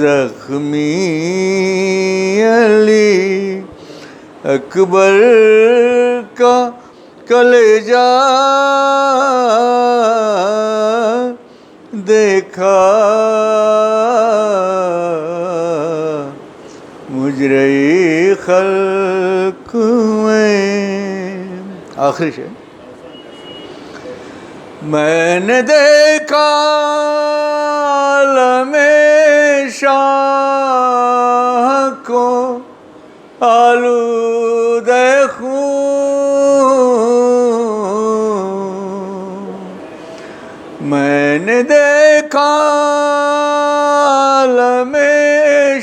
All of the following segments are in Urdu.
زخمی علی اکبر کا کلیجہ دیکھا مجرے خلق میں. آخری شعر. میں نے دیکھا عالم شاہ کو آلودہ خون. میں نے دیکھا عالم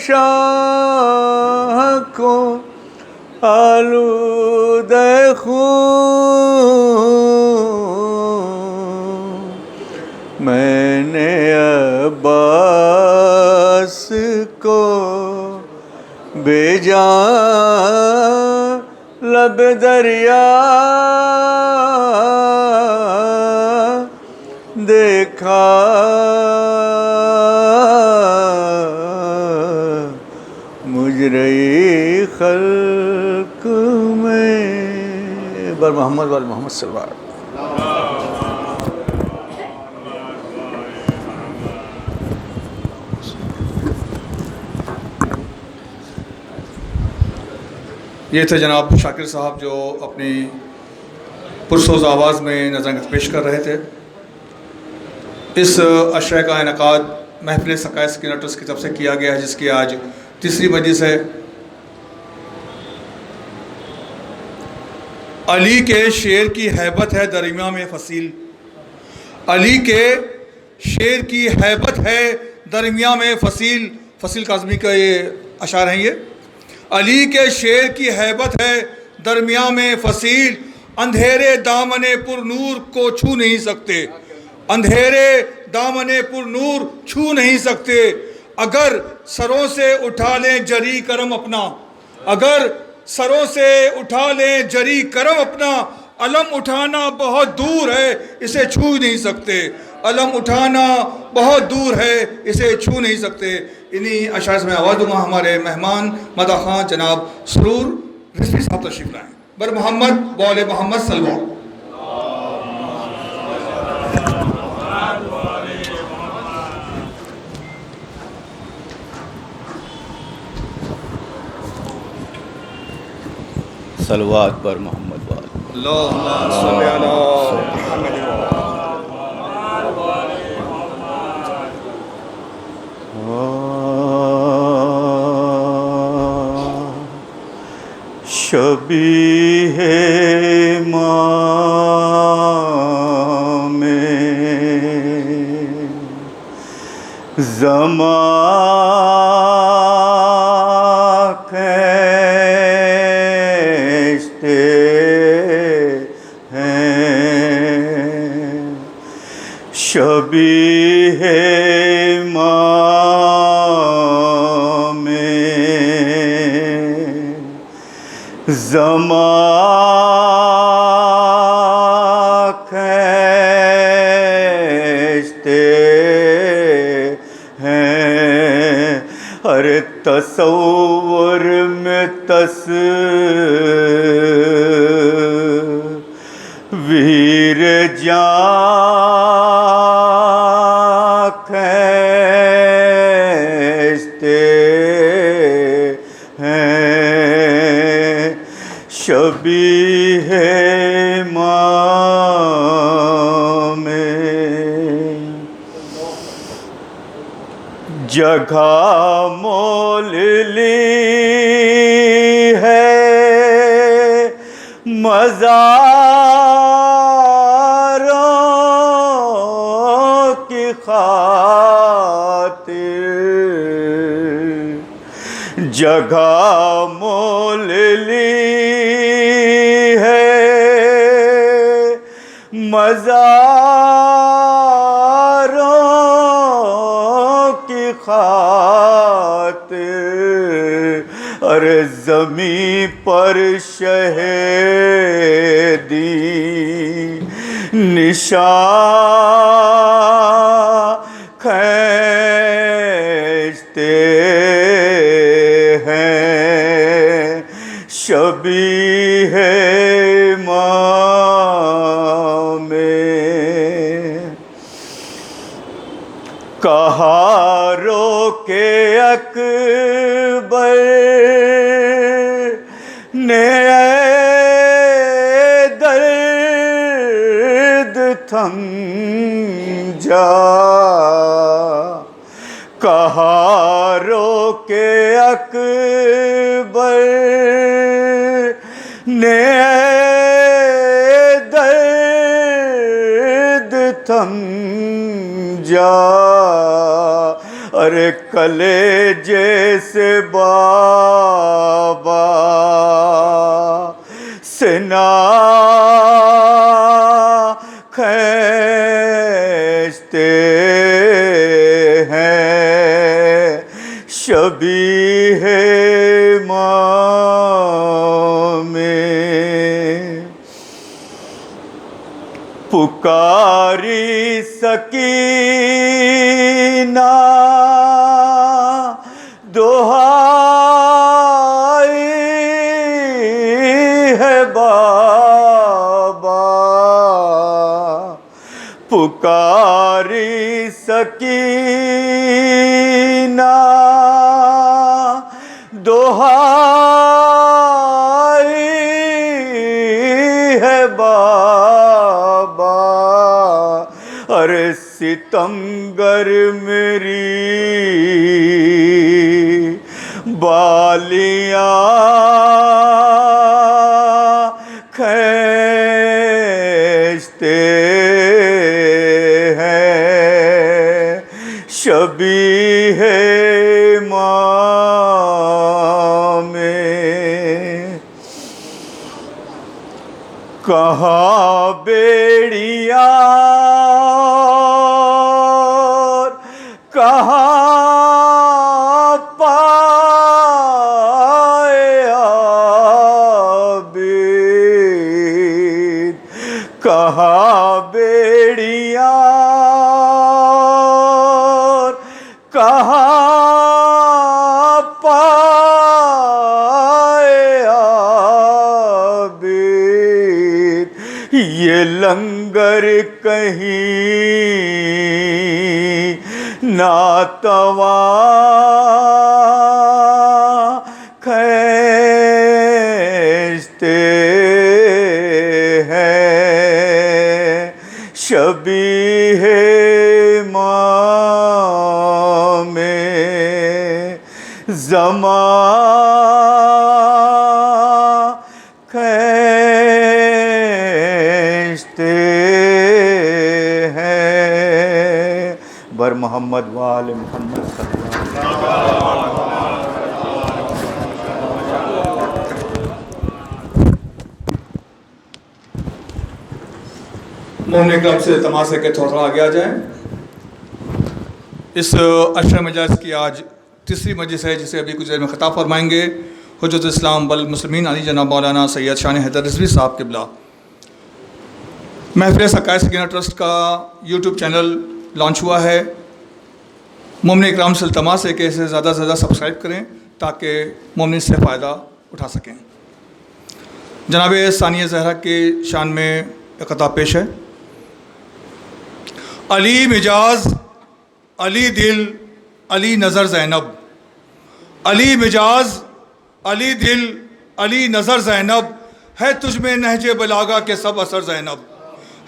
شاہ کو آلودہ خون. میں نے عباس کو بے جان لب دریا دیکھا مجرے خلق میں. بر محمد وال محمد صلی اللہ علیہ وسلم. یہ تھے جناب شاکر صاحب جو اپنی پرسوز آواز میں نظرانگت پیش کر رہے تھے. اس عشرے کا انعقاد محفل سقائے سکینہ ٹرسٹ کی طرف سے کیا گیا ہے، جس کی آج تیسری مجلس ہے. علی کے شعر کی ہیبت ہے درمیاں میں فصیل. علی کے شعر کی ہیبت ہے درمیاں میں فصیل. فصیل کاظمی کا یہ اشعار ہیں. یہ علی کے شعر کی ہیبت ہے درمیاں میں فصیل. اندھیرے دامن پر نور کو چھو نہیں سکتے. اندھیرے دامن پر نور چھو نہیں سکتے. اگر سروں سے اٹھا لیں جری کرم اپنا. اگر سروں سے اٹھا لیں جری کرم اپنا. علم اٹھانا بہت دور ہے اسے چھو نہیں سکتے. علم اٹھانا بہت دور ہے اسے چھو نہیں سکتے. انہی اشعار میں آواز دوں گا. ہمارے مہمان مدح خان جناب سرور رضوی صاحب تشریف لائیں. بر محمد بول محمد صلی اللہ. صلوات پر محمد وال. اللہم صلی علی محمد. شبیہ ماں میں زمان کھینچتے ہیں. شبیہ ماں میں زمان کھینچتے ہیں. ہر تصور میں تصویر جان کھینچتے ہیں. شبیہ ماں میں جگہ مول لی ہے مزاروں کی خاطر. جگہ مول لی ہے مزاروں کی خاطر. اور زمین پر شہیدی نشان کھینچتے شبیہ امام کہا رو کے اکبر نے درد تھم جا، کہا رو کے اکبر نے درد تھم جا، ارے کلیجے سے بابا سنا کھینچتے ہیں شبیہ امام پکاری سکینہ دہائی ہے بابا، پکاری سکینہ دہائی ہے بابا، ارے ستمگر میری بالیاں کھینچتے ہیں شبیہ امام کہاں بیڑیاں کہاں پائے عابد، کہاں بیڑیاں کہاں پائے عابد، یہ لنگر کہیں ناتواں کھینچتے ہیں شبیہ امام زمان کھینچتے ہیں بر محمد وآل محمد صلی اللہ علیہ مومن اکرام سے تماسے کے تھوڑا آگے آ جائیں۔ اس عشر مجلس کی آج تیسری مجلس ہے جسے ابھی کچھ دیر میں خطاب فرمائیں گے حجت اسلام والمسلمین علی جناب مولانا سید شان حیدر رضوی صاحب قبلہ۔ محفل سکائے سکینہ ٹرسٹ کا یوٹیوب چینل لانچ ہوا ہے، مومن اکرام سے التماس ہے کہ اسے زیادہ سے زیادہ سبسکرائب کریں تاکہ مومن اس سے فائدہ اٹھا سکیں۔ جناب ثانیہ زہرا کے شان میں ایک خطاب پیش ہے۔ علی مجاز علی دل علی نظر زینب، علی مجاز علی دل علی نظر زینب، ہے تجھ میں نہج بلاغہ کے سب اثر زینب،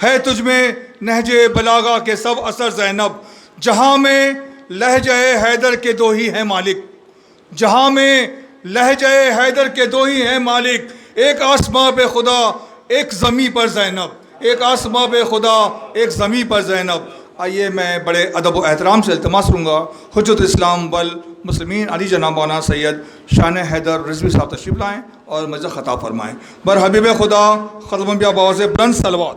ہے تجھ میں نہج بلاغہ کے سب اثر زینب، جہاں میں لہجہ حیدر کے دو ہی ہیں مالک، جہاں میں لہجہ حیدر کے دو ہی ہیں مالک، ایک آسماں پہ خدا ایک زمیں پر زینب، ایک آسماں پہ خدا ایک زمیں پر زینب۔ آئیے میں بڑے ادب و احترام سے التماس کروں گا حجت اسلام والمسلمین علی جناب مولانا سید شان حیدر رضوی صاحب تشریف لائیں اور مجھے خطاب فرمائیں۔ بر حبیب خدا ختم انبیاء بآواز بلند صلوات۔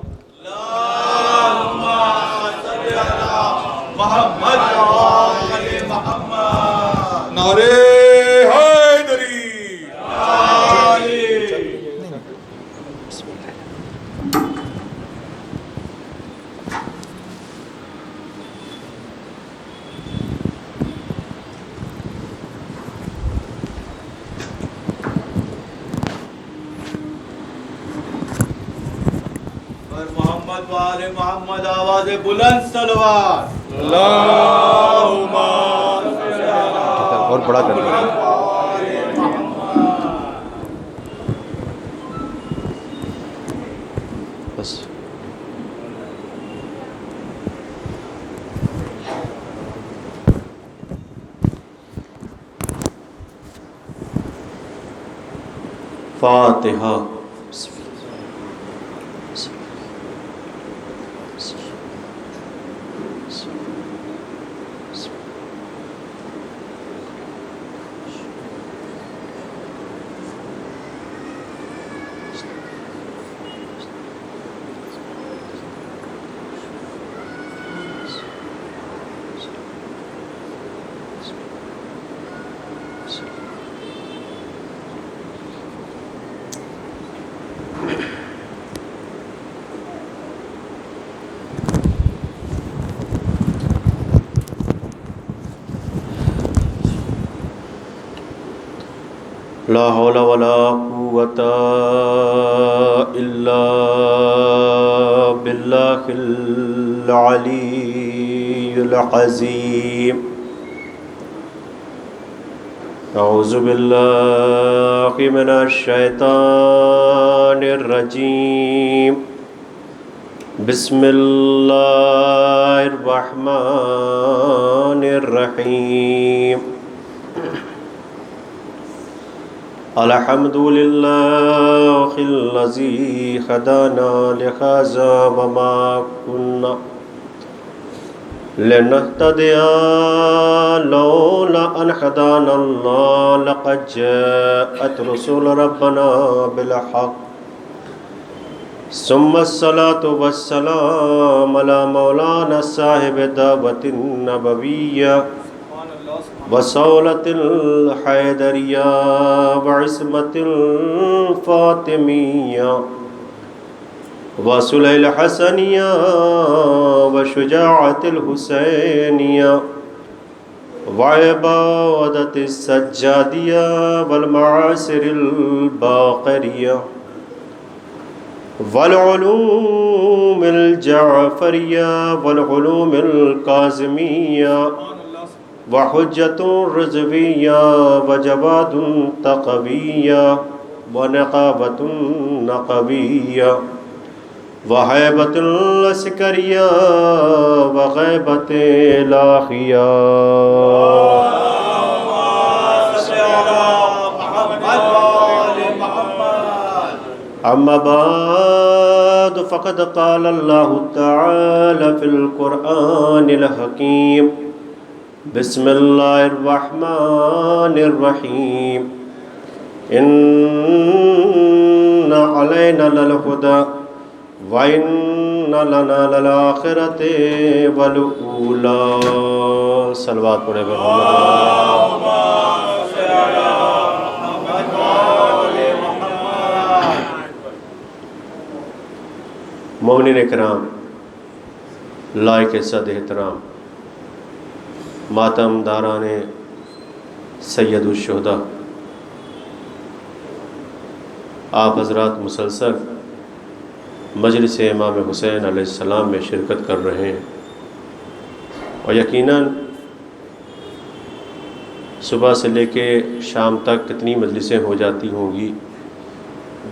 نعرے حیدری، محمد وآل محمد آواز بلند صلوات اور بڑا کر دیں. بس فاتحہ. لا حول ولا قوة إلا بالله العلي العظيم. أعوذ بالله من الشيطان الرجيم. بسم الله الرحمن الرحيم. الحمد لله الذي هدانا لهذا وما كنا لنهتدي لولا أن هدانا الله لقد جاءت رسل ربنا بالحق. ثم الصلاة والسلام على مولانا صاحب الدعوة النبوية وصولة الحيدرية وعصمة الفاطمية وصلة الحسنية وشجاعة الحسينية وعبادة السجادية والمعاصر الباقرية والعلوم الجعفرية والعلوم الكاظمية وحجة رضوية وجواد تقوية ونقابة نقوية وهيبة العسكرية وغيبة الآخية. أما بعد فقد قال الله تعالى في القرآن الحكيم. بسم الله الرحمن الرحيم. إن علينا للهدى وإن لنا للآخرة والأولى. صلوات پڑھے مومنین کرام، لائق عزت احترام، ماتم داران سید الشہداء، آپ حضرات مسلسل مجلس امام حسین علیہ السلام میں شرکت کر رہے ہیں، اور یقیناً صبح سے لے کے شام تک کتنی مجلسیں ہو جاتی ہوں گی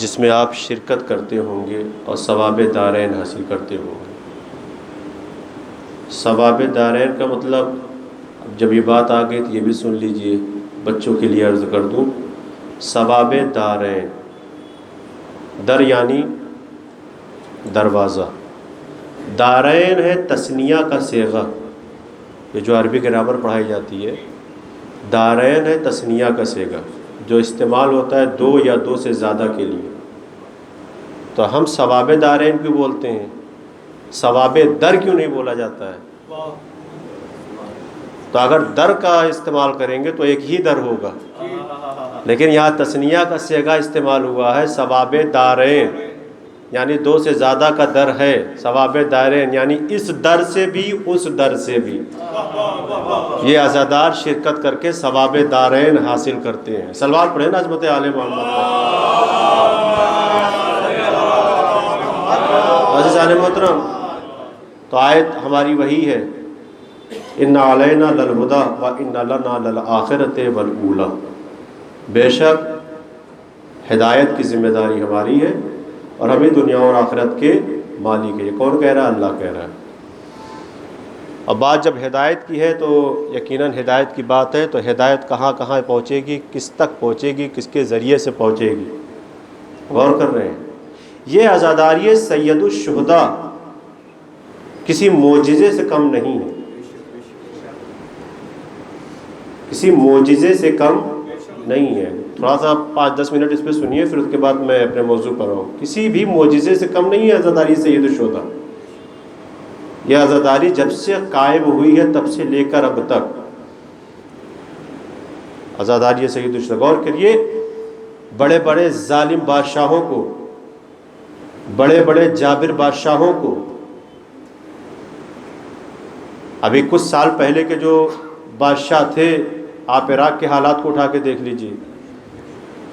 جس میں آپ شرکت کرتے ہوں گے اور ثواب دارین حاصل کرتے ہوں گے. ثواب دارین کا مطلب، اب جب یہ بات آ گئی تو یہ بھی سن لیجئے، بچوں کے لیے عرض کر دوں. ثواب دارین، در یعنی دروازہ، دارین ہے تثنیہ کا صیغہ، یہ جو عربی گرامر پڑھائی جاتی ہے. دارین ہے تثنیہ کا صیغہ جو استعمال ہوتا ہے دو یا دو سے زیادہ کے لیے. تو ہم ثواب دارین کیوں بولتے ہیں، ثواب در کیوں نہیں بولا جاتا ہے؟ تو اگر در کا استعمال کریں گے تو ایک ہی در ہوگا، لیکن یہاں تثنیہ کا صیغہ استعمال ہوا ہے ثواب دارین، یعنی دو سے زیادہ کا در ہے. ثواب دارین یعنی اس در سے بھی اس در سے بھی یہ عزادار شرکت کر کے ثواب دارین حاصل کرتے ہیں. صلوات پڑھیں نا عظمت آل محمد. عزیز بھائیجان محترم، تو آیت ہماری وہی ہے، ان علینا للہدی و ان لنا للآخرۃ والاولی، بے شک ہدایت کی ذمہ داری ہماری ہے اور ہمیں دنیا اور آخرت کے مالک ہے۔ یہ کون کہہ رہا ہے؟ اللہ کہہ رہا ہے۔ اب بات جب ہدایت کی ہے تو یقیناً ہدایت کی بات ہے، تو ہدایت کہاں کہاں پہنچے گی، کس تک پہنچے گی، کس کے ذریعے سے پہنچے گی، غور کر رہے ہیں؟ یہ عزاداری سید الشہداء کسی معجزے سے کم نہیں ہے، کسی معجزے سے کم نہیں ہے۔ تھوڑا سا 5-10 منٹ اس پہ سنیے، پھر اس کے بعد میں اپنے موضوع پر آؤں۔ کسی بھی معجزے سے کم نہیں ہے عزاداری سید الشہداء۔ یہ عزاداری جب سے قائم ہوئی ہے تب سے لے کر اب تک عزاداری سید الشہداء، غور کریے، بڑے بڑے ظالم بادشاہوں کو، بڑے بڑے جابر بادشاہوں کو، ابھی کچھ سال پہلے کے جو بادشاہ تھے، آپ عراق کے حالات کو اٹھا کے دیکھ لیجئے،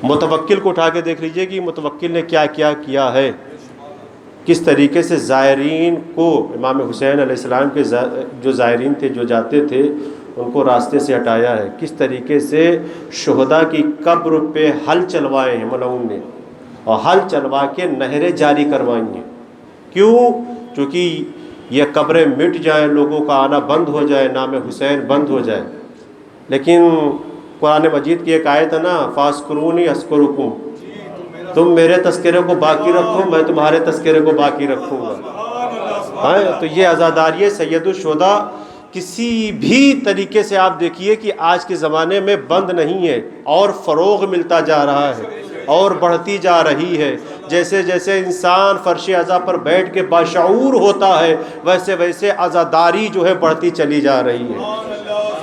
متوکل کو اٹھا کے دیکھ لیجئے کہ متوکل نے کیا کیا کیا ہے، کس طریقے سے زائرین کو، امام حسین علیہ السلام کے جو زائرین تھے، جو جاتے تھے، ان کو راستے سے ہٹایا ہے، کس طریقے سے شہداء کی قبر پہ حل چلوائے ہیں ملعون نے، اور حل چلوا کے نہریں جاری کروائی ہیں۔ کیوں؟ چونکہ یہ قبریں مٹ جائیں، لوگوں کا آنا بند ہو جائے، نام حسین بند ہو جائے۔ لیکن قرآن مجید کی ایک آیت ہے نا، فاذکرونی اذکرکم، تم میرے تذکرے کو باقی رکھو، میں تمہارے تذکرے کو باقی رکھوں گا۔ تو یہ عزاداری سید الشہداء کسی بھی طریقے سے آپ دیکھیے کہ آج کے زمانے میں بند نہیں ہے، اور فروغ ملتا جا رہا ہے اور بڑھتی جا رہی ہے۔ جیسے جیسے انسان فرش عزا پر بیٹھ کے باشعور ہوتا ہے، ویسے ویسے عزاداری جو ہے بڑھتی چلی جا رہی ہے،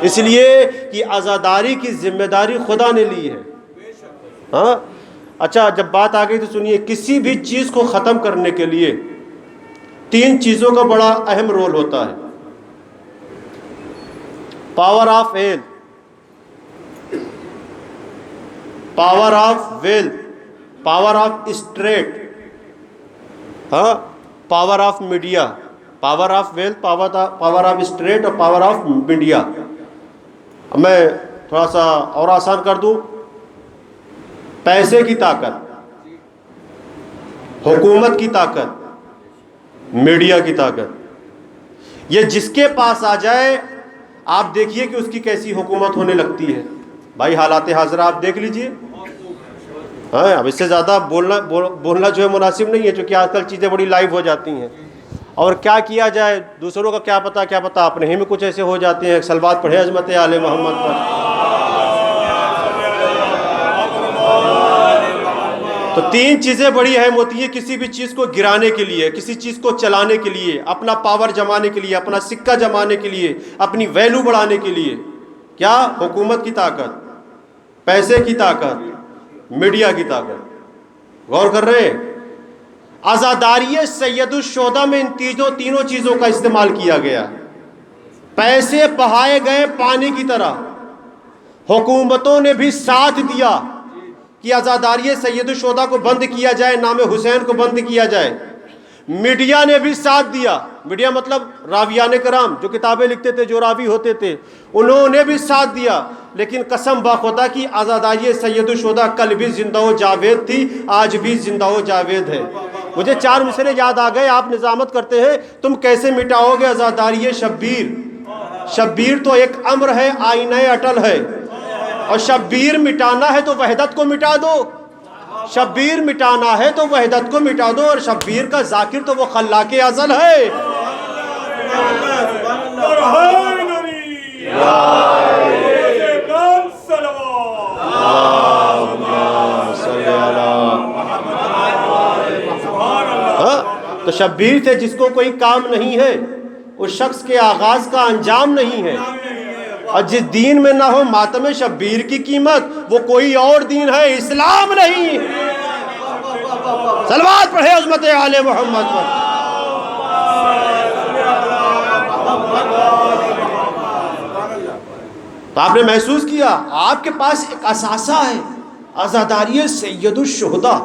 اس لیے کہ عزاداری کی ذمہ داری خدا نے لی ہے۔ ہاں اچھا، جب بات آ گئی تو سنیے، کسی بھی چیز کو ختم کرنے کے لیے 3 چیزوں کا بڑا اہم رول ہوتا ہے۔ Power of wealth, power of wealth, power of state, ہاں، power of media, power of wealth, power of state اور پاور آف میڈیا۔ اب میں تھوڑا سا اور آسان کر دوں، پیسے کی طاقت، حکومت کی طاقت، میڈیا کی طاقت، یہ جس کے پاس آ جائے آپ دیکھیے کہ اس کی کیسی حکومت ہونے لگتی ہے۔ بھائی حالات حاضرہ آپ دیکھ لیجئے، ہاں، اب اس سے زیادہ بولنا جو ہے مناسب نہیں ہے، چونکہ آج کل چیزیں بڑی لائیو ہو جاتی ہیں، اور کیا کیا جائے دوسروں کا کیا پتہ اپنے ہی میں کچھ ایسے ہو جاتے ہیں۔ صلوات پڑھیں عظمت آل محمد پر۔ تو 3 چیزیں بڑی اہم ہوتی ہیں کسی بھی چیز کو گرانے کے لیے، کسی چیز کو چلانے کے لیے، اپنا پاور جمانے کے لیے، اپنا سکہ جمانے کے لیے، اپنی ویلو بڑھانے کے لیے۔ کیا؟ حکومت کی طاقت، پیسے کی طاقت، میڈیا کی طاقت۔ غور کر رہے ہیں؟ عزاداری سید الشہداء میں ان تینوں چیزوں کا استعمال کیا گیا۔ پیسے بہائے گئے پانی کی طرح، حکومتوں نے بھی ساتھ دیا کہ عزاداری سید الشہداء کو بند کیا جائے، نام حسین کو بند کیا جائے۔ میڈیا نے بھی ساتھ دیا، میڈیا مطلب راویان کرام جو کتابیں لکھتے تھے، جو راوی ہوتے تھے، انہوں نے بھی ساتھ دیا۔ لیکن قسم باخدا کی عزاداری سید الشہداء کل بھی زندہ و جاوید تھی، آج بھی زندہ و جاوید ہے۔ مجھے 4 مصرے یاد آ گئے، آپ نظامت کرتے ہیں، تم کیسے مٹاؤ گے عزاداری شبیر؟ شبیر تو ایک امر ہے، آئینہ اٹل ہے، اور شبیر مٹانا ہے تو وحدت کو مٹا دو، شبیر مٹانا ہے تو وحدت کو مٹا دو، اور شبیر کا ذاکر تو وہ خلاق ازل ہے۔ تو شبیر سے جس کو کوئی کام نہیں ہے، اس شخص کے آغاز کا انجام نہیں ہے، اور جس دین میں نہ ہو ماتم شبیر کی قیمت، وہ کوئی اور دین ہے، اسلام نہیں۔ صلوات پڑھے عظمت آل محمد پر۔ تو آپ نے محسوس کیا آپ کے پاس ایک اثاثہ ہے، عزاداری سید الشہداء۔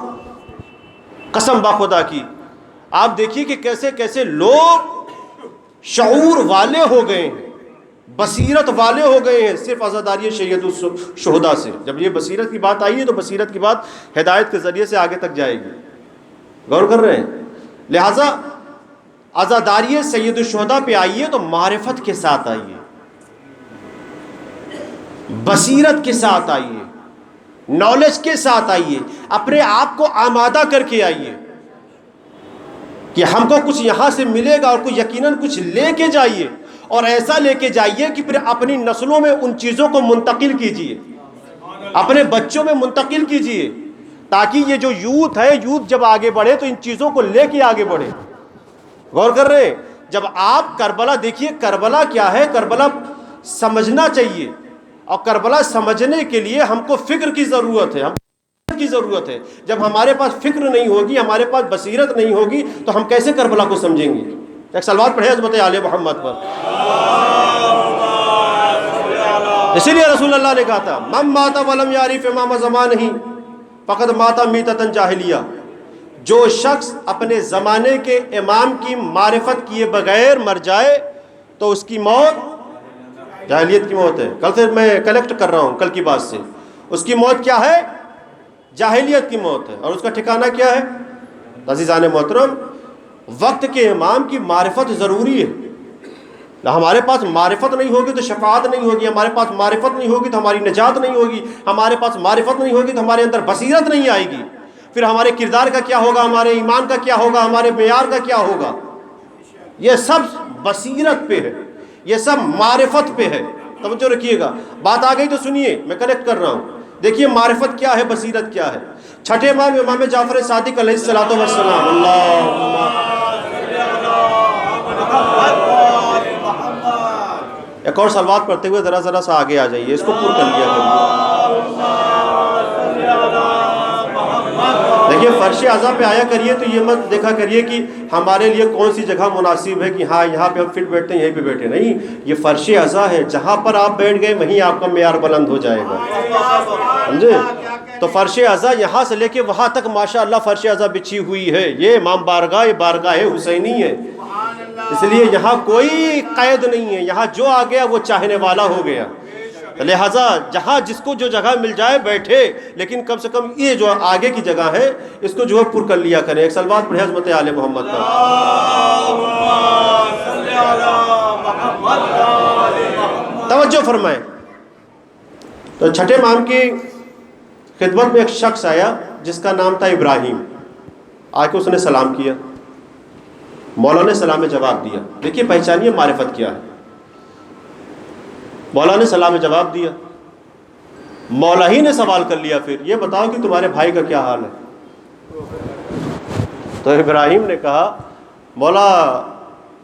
قسم باخدا کی آپ دیکھیے کہ کیسے کیسے لوگ شعور والے ہو گئے ہیں، بصیرت والے ہو گئے ہیں صرف عزاداری سید الشہداء سے۔ جب یہ بصیرت کی بات آئی ہے تو بصیرت کی بات ہدایت کے ذریعے سے آگے تک جائے گی، غور کر رہے ہیں؟ لہٰذا عزاداری سید الشہداء پہ آئیے تو معرفت کے ساتھ آئیے، بصیرت کے ساتھ آئیے، نالج کے ساتھ آئیے، اپنے آپ کو آمادہ کر کے آئیے کہ ہم کو کچھ یہاں سے ملے گا، اور کوئی یقیناً کچھ لے کے جائیے، اور ایسا لے کے جائیے کہ پھر اپنی نسلوں میں ان چیزوں کو منتقل کیجیے، اپنے بچوں میں منتقل کیجیے، تاکہ یہ جو یوتھ ہے، یوتھ جب آگے بڑھے تو ان چیزوں کو لے کے آگے بڑھے۔ غور کر رہے ہیں؟ جب آپ کربلا دیکھیے، کربلا کیا ہے؟ کربلا سمجھنا چاہیے، اور کربلا سمجھنے کے لیے ہم کو فکر کی ضرورت ہے، کی ضرورت ہے۔ جب ہمارے پاس فکر نہیں ہوگی، ہمارے پاس بصیرت نہیں ہوگی، تو ہم کیسے کربلا کو سمجھیں گے؟ ایک صلوات پڑھے عظمت آل محمد پر۔ اسی لیے رسول اللہ نے کہا تھا من مات ولم یعرف امام زمانہ فقد مات میتۃ جاہلیہ، جو شخص اپنے زمانے کے امام کی معرفت کیے بغیر مر جائے تو اس کی موت جاہلیت کی موت ہے۔ کل سے میں کلیکٹ کر رہا ہوں کل کی بات سے، اس کی موت کیا ہے؟ جاہلیت کی موت ہے۔ اور اس کا ٹھکانہ کیا ہے؟ عزیزان محترم، وقت کے امام کی معرفت ضروری ہے۔ ہمارے پاس معرفت نہیں ہوگی تو شفاعت نہیں ہوگی، ہمارے پاس معرفت نہیں ہوگی تو ہماری نجات نہیں ہوگی، ہمارے پاس معرفت نہیں ہوگی تو ہمارے اندر بصیرت نہیں آئے گی، پھر ہمارے کردار کا کیا ہوگا، ہمارے ایمان کا کیا ہوگا، ہمارے معیار کا کیا ہوگا؟ یہ سب بصیرت پہ ہے، یہ سب معرفت پہ ہے۔ توجہ رکھیے گا، بات آ گئی تو سنیے، میں کنیکٹ کر رہا ہوں۔ دیکھیے معرفت کیا ہے، بصیرت کیا ہے۔ چھٹے امام امام جعفر صادق علیہ الصلوۃ والسلام، ایک اور صلوات پڑھتے ہوئے ذرا سا آگے آ جائیے، اس کو پور کر لیا کریے۔ دیکھیے فرش اعضا پہ آیا کریے تو یہ مت دیکھا کریے کہ ہمارے لیے کون سی جگہ مناسب ہے کہ ہاں یہاں پہ ہم فٹ بیٹھتے ہیں، یہیں پہ بیٹھے نہیں، یہ فرش اعضا ہے، جہاں پر آپ بیٹھ گئے وہیں آپ کا معیار بلند ہو جائے گا، سمجھے؟ تو فرش اعضا یہاں سے لے کے وہاں تک ماشاءاللہ فرش اعضا بچھی ہوئی ہے، یہ امام بارگاہ، یہ بارگاہ حسینی ہے، اس لیے یہاں کوئی قید نہیں ہے، یہاں جو آ گیا وہ چاہنے والا ہو گیا۔ لہٰذا جہاں جس کو جو جگہ مل جائے بیٹھے، لیکن کم سے کم یہ جو آگے کی جگہ ہے اس کو جو ہے پر کر لیا کریں۔ ایک صلوات پڑھیں عظمت آل محمد پر۔ توجہ فرمائیں۔ تو چھٹے امام کی خدمت میں ایک شخص آیا جس کا نام تھا ابراہیم، آ کے اس نے سلام کیا، مولا نے سلام میں جواب دیا۔ دیکھیے پہچانیے معرفت کیا ہے۔ مولا نے سلام میں جواب دیا، مولا ہی نے سوال کر لیا، پھر یہ بتاؤ کہ تمہارے بھائی کا کیا حال ہے؟ تو ابراہیم نے کہا مولا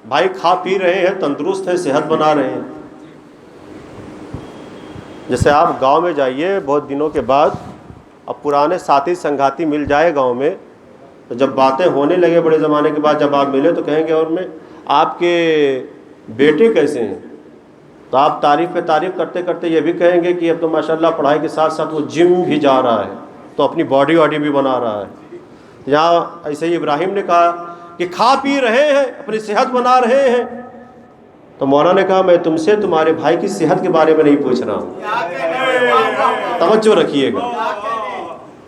بھائی کھا پی رہے ہیں، تندرست ہیں، صحت بنا رہے ہیں۔ جیسے آپ گاؤں میں جائیے بہت دنوں کے بعد، اب پرانے ساتھی سنگھاتی مل جائے گاؤں میں، تو جب باتیں ہونے لگے بڑے زمانے کے بعد جب آپ ملے تو کہیں گے اور میں آپ کے بیٹے کیسے ہیں؟ تو آپ تعریف پہ تعریف کرتے کرتے یہ بھی کہیں گے کہ اب تو ماشاءاللہ پڑھائی کے ساتھ ساتھ وہ جم بھی جا رہا ہے، تو اپنی باڈی واڈی بھی بنا رہا ہے۔ یہاں ایسے ہی ابراہیم نے کہا کہ کھا پی رہے ہیں، اپنی صحت بنا رہے ہیں۔ تو مولا نے کہا میں تم سے تمہارے بھائی کی صحت کے بارے میں نہیں پوچھ رہا ہوں، توجہ رکھیے گا،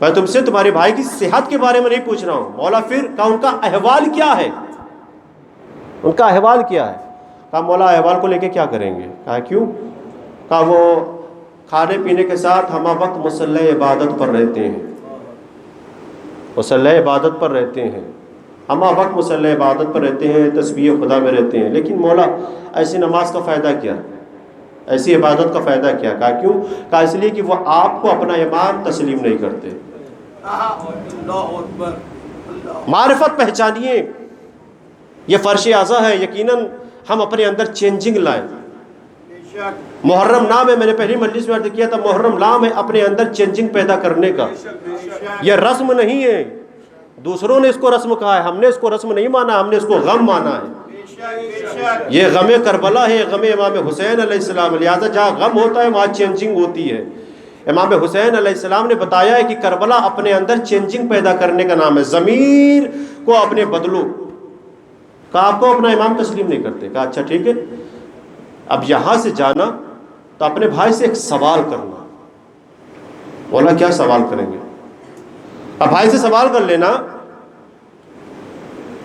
میں تم سے تمہارے بھائی کی صحت کے بارے میں نہیں پوچھ رہا ہوں۔ مولا پھر کہا ان کا احوال کیا ہے؟ ان کا احوال کیا ہے؟ کہا مولا احوال کو لے کے کیا کریں گے؟ کہا کیوں؟ کہا وہ کھانے پینے کے ساتھ ہمہ وقت مصلی عبادت پر رہتے ہیں، مصلی عبادت پر رہتے ہیں، ہمہ وقت مصلی عبادت پر رہتے ہیں، تسبیح خدا میں رہتے ہیں، لیکن مولا ایسی نماز کا فائدہ کیا، ایسی عبادت کا فائدہ کیا؟ کہا کیوں؟ کہا اس لیے کہ وہ آپ کو اپنا امام تسلیم نہیں کرتے۔ معرفت پہچانیے، یہ فرش اعضا ہے، یقیناً ہم اپنے اندر چینجنگ لائیں۔ محرم نام ہے، میں نے پہلی مجلس میں عرض کیا تھا، محرم نام ہے اپنے اندر چینجنگ پیدا کرنے کا، یہ رسم نہیں ہے، دوسروں نے اس کو رسم کہا ہے، ہم نے اس کو رسم نہیں مانا، ہم نے اس کو غم مانا ہے۔ یہ غم کربلا ہے، غم امام حسین علیہ السلام، لہٰذا جہاں غم ہوتا ہے وہاں چینجنگ ہوتی ہے۔ امام حسین علیہ السلام نے بتایا ہے کہ کربلا اپنے اندر چینجنگ پیدا کرنے کا نام ہے، ضمیر کو اپنے بدلو، کہا آپ کو اپنا امام تسلیم نہیں کرتے؟ کہا اچھا ٹھیک ہے، اب یہاں سے جانا تو اپنے بھائی سے ایک سوال کرنا۔ بولا کیا سوال کریں گے؟ اب بھائی سے سوال کر لینا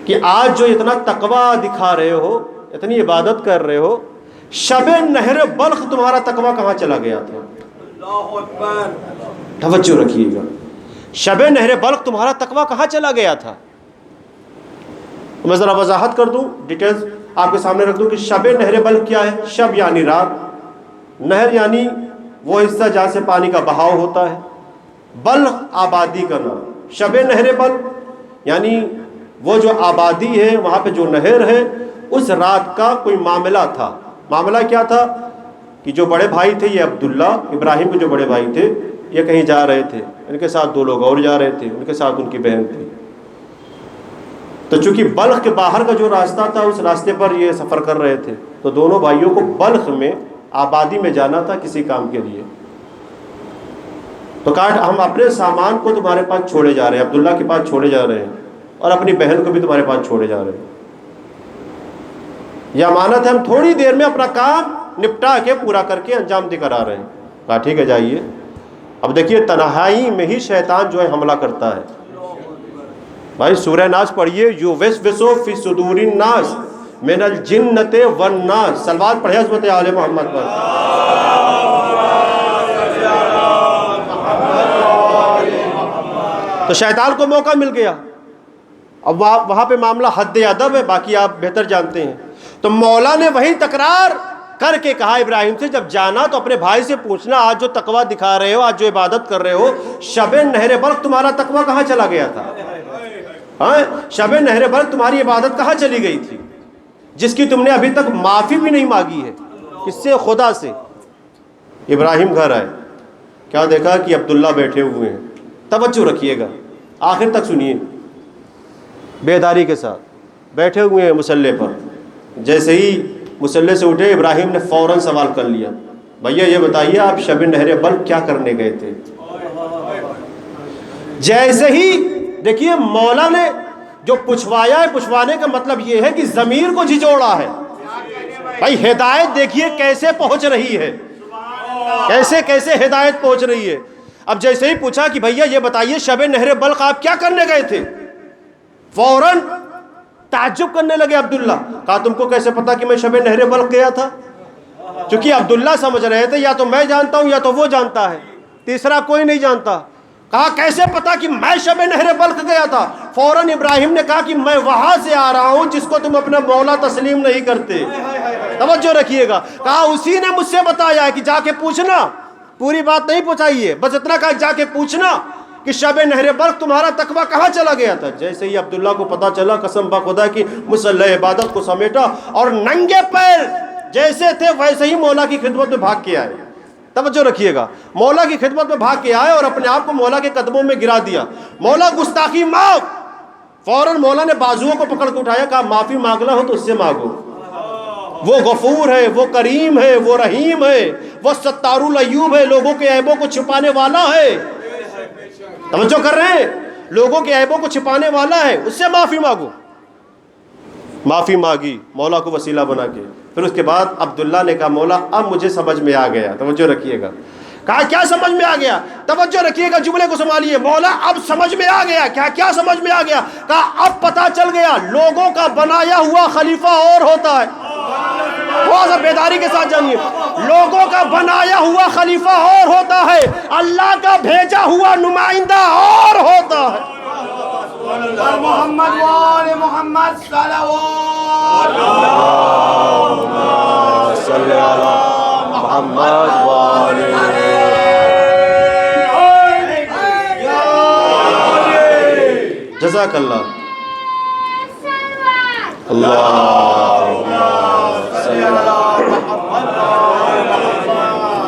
کہ آج جو اتنا تقوی دکھا رہے ہو، اتنی عبادت کر رہے ہو، شب نہر بلخ تمہارا تقوی کہاں چلا گیا تھا؟ اللہ اکبر، توجہ رکھیے گا، شب نہر بلخ تمہارا تقوی کہاں چلا گیا تھا؟ میں ذرا وضاحت کر دوں، ڈیٹیلز آپ کے سامنے رکھ دوں کہ شب نہر بلخ کیا ہے۔ شب یعنی رات، نہر یعنی وہ حصہ جہاں سے پانی کا بہاؤ ہوتا ہے، بلخ آبادی کا نام۔ شب نہر بلخ یعنی وہ جو آبادی ہے، وہاں پہ جو نہر ہے، اس رات کا کوئی معاملہ تھا۔ معاملہ کیا تھا کہ جو بڑے بھائی تھے، یہ عبداللہ ابراہیم کے جو بڑے بھائی تھے، یہ کہیں جا رہے تھے، ان کے ساتھ 2 لوگ اور جا رہے تھے، ان کے ساتھ ان کی بہن تھی۔ تو چونکہ بلخ کے باہر کا جو راستہ تھا، اس راستے پر یہ سفر کر رہے تھے، تو دونوں بھائیوں کو بلخ میں آبادی میں جانا تھا کسی کام کے لیے۔ تو کہا ہم اپنے سامان کو تمہارے پاس چھوڑے جا رہے ہیں، عبداللہ کے پاس چھوڑے جا رہے ہیں، اور اپنی بہن کو بھی تمہارے پاس چھوڑے جا رہے ہیں۔ یہ امانت ہے، ہم تھوڑی دیر میں اپنا کام نپٹا کے پورا کر کے انجام دے کر آ رہے ہیں۔ کہا ٹھیک ہے جائیے۔ اب دیکھیے تنہائی میں ہی شیطان جو ہے حملہ کرتا ہے۔ بھائی سورہ ناس پڑھیے، یوسوسو فی صدور الناس من الجنۃ والناس۔ صلوات پڑھیں حضرت آل محمد پر۔ تو شیطان کو موقع مل گیا۔ اب وہاں پہ معاملہ حد ادب ہے، باقی آپ بہتر جانتے ہیں۔ تو مولا نے وہی تکرار کر کے کہا ابراہیم سے، جب جانا تو اپنے بھائی سے پوچھنا، آج جو تقوی دکھا رہے ہو، آج جو عبادت کر رہے ہو، شب نہر بلخ تمہارا تقوی کہاں چلا گیا تھا؟ ہاں، شب نہر بلخ تمہاری عبادت کہاں چلی گئی تھی، جس کی تم نے ابھی تک معافی بھی نہیں مانگی ہے؟ کس سے؟ خدا سے۔ ابراہیم گھر آئے، کیا دیکھا کہ عبداللہ بیٹھے ہوئے ہیں۔ توجہ رکھیے گا، آخر تک سنیے، بیداری کے ساتھ بیٹھے ہوئے ہیں مصلی پر۔ جیسے ہی مصلی سے اٹھے، ابراہیم نے فوراً سوال کر لیا، بھیا یہ بتائیے آپ شب نہر بلخ کیا کرنے گئے تھے؟ جیسے ہی دیکھیے مولا نے جو پوچھوایا ہے، پوچھوانے کا مطلب یہ ہے کہ ضمیر کو جھجوڑا ہے۔ بھائی ہدایت دیکھیے کیسے پہنچ رہی ہے، کیسے کیسے ہدایت پہنچ رہی ہے۔ اب جیسے ہی پوچھا کہ بھیا یہ بتائیے شب نہر بلخ آپ کیا کرنے گئے تھے، فوراً تعجب کرنے لگے عبداللہ۔ کہا تم کو کیسے پتا کہ میں شب نہر بلخ گیا تھا؟ چونکہ عبداللہ سمجھ رہے تھے یا تو میں جانتا ہوں یا تو وہ جانتا ہے، تیسرا کوئی نہیں جانتا۔ کہا کیسے پتا کہ میں شب نہر بلخ گیا تھا؟ فوراً ابراہیم نے کہا کہ میں وہاں سے آ رہا ہوں جس کو تم اپنا مولا تسلیم نہیں کرتے۔ توجہ رکھیے گا، کہا اسی نے مجھ سے بتایا ہے کہ جا کے پوچھنا، پوری بات نہیں پہنچائیے، بس اتنا کہا جا کے پوچھنا کہ شب نہر بلخ تمہارا تقوی کہاں چلا گیا تھا۔ جیسے ہی عبداللہ کو پتا چلا، قسم بخدا کی مصلی عبادت کو سمیٹا اور ننگے پیر جیسے تھے ویسے ہی مولا کی خدمت میں بھاگ کے آئے۔ توجہ رکھیے گا، مولا کی خدمت میں بھاگ کے آئے اور اپنے آپ کو مولا کے قدموں میں گرا دیا۔ مولا گستاخی معاف۔ فوراً مولا نے بازوؤں کو پکڑ کے اٹھایا، کہا معافی مانگنا ہو تو اس سے مانگو، وہ غفور ہے، وہ کریم ہے، وہ رحیم ہے، وہ ستار العیوب ہے، لوگوں کے عیبوں کو چھپانے والا ہے۔ توجہ کر رہے ہیں، لوگوں کے عیبوں کو چھپانے والا ہے، اس سے معافی مانگو۔ معافی مانگی مولا کو وسیلہ بنا کے۔ پھر اس کے بعد عبداللہ نے کہا مولا اب مجھے سمجھ میں آ گیا۔ توجہ رکھیے گا، کہا کیا سمجھ میں آ گیا؟ توجہ رکھیے گا، جملے کو سنبھالیے۔ مولا اب سمجھ میں آ گیا۔ کیا سمجھ میں آ گیا؟ کہا اب پتا چل گیا لوگوں کا بنایا ہوا خلیفہ اور ہوتا ہے۔ تھوڑا سا بیداری کے ساتھ جانیے، لوگوں کا بنایا ہوا خلیفہ اور ہوتا ہے، اللہ کا بھیجا ہوا نمائندہ اور ہوتا ہے۔ محمد وآل محمد صلوات صلی اللہ محمد وآلہ۔ جزاک اللہ۔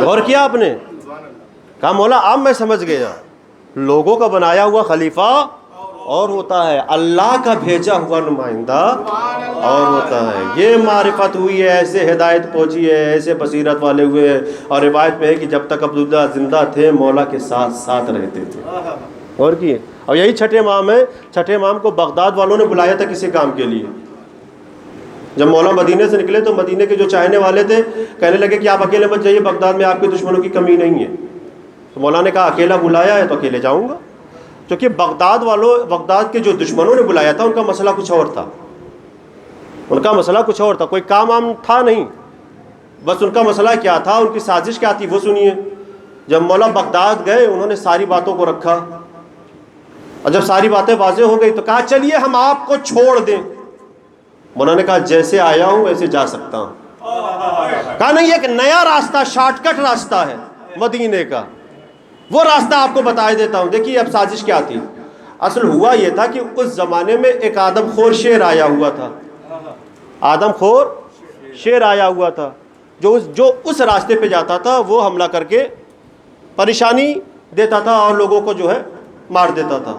غور کیا آپ نے؟ کہا مولا اب میں سمجھ گیا، لوگوں کا بنایا ہوا خلیفہ اور ہوتا ہے، اللہ کا بھیجا ہوا نمائندہ اور ہوتا ہے۔ یہ معرفت ہوئی ہے، ایسے ہدایت پہنچی ہے، ایسے بصیرت والے ہوئے ہیں۔ اور روایت میں ہے کہ جب تک عبداللہ زندہ تھے مولا کے ساتھ ساتھ رہتے تھے۔ اور کیے، اور یہی چھٹے امام ہے۔ چھٹے امام کو بغداد والوں نے بلایا تھا کسی کام کے لیے، جب مولا مدینے سے نکلے تو مدینے کے جو چاہنے والے تھے کہنے لگے کہ آپ اکیلے مت جائیے، بغداد میں آپ کے دشمنوں کی کمی نہیں ہے۔ تو مولا نے کہا اکیلا بلایا ہے تو اکیلے جاؤں گا، کیونکہ بغداد کے جو دشمنوں نے بلایا تھا ان کا مسئلہ کچھ اور تھا، ان کا مسئلہ کچھ اور تھا، کوئی کام عام تھا نہیں، بس ان کا مسئلہ کیا تھا، ان کی سازش کیا تھی وہ سنیے۔ جب مولا بغداد گئے انہوں نے ساری باتوں کو رکھا، اور جب ساری باتیں واضح ہو گئی تو کہا چلیے ہم آپ کو چھوڑ دیں۔ مولا نے کہا جیسے آیا ہوں ویسے جا سکتا ہوں۔ کہا نہیں، ایک نیا راستہ، شارٹ کٹ راستہ ہے مدینے کا، وہ راستہ آپ کو بتا دیتا ہوں۔ دیکھیے اب سازش کیا تھی، اصل ہوا یہ تھا کہ اس زمانے میں ایک آدم خور شیر آیا ہوا تھا، آدم خور شیر آیا ہوا تھا، جو اس راستے پہ جاتا تھا وہ حملہ کر کے پریشانی دیتا تھا اور لوگوں کو جو ہے مار دیتا تھا۔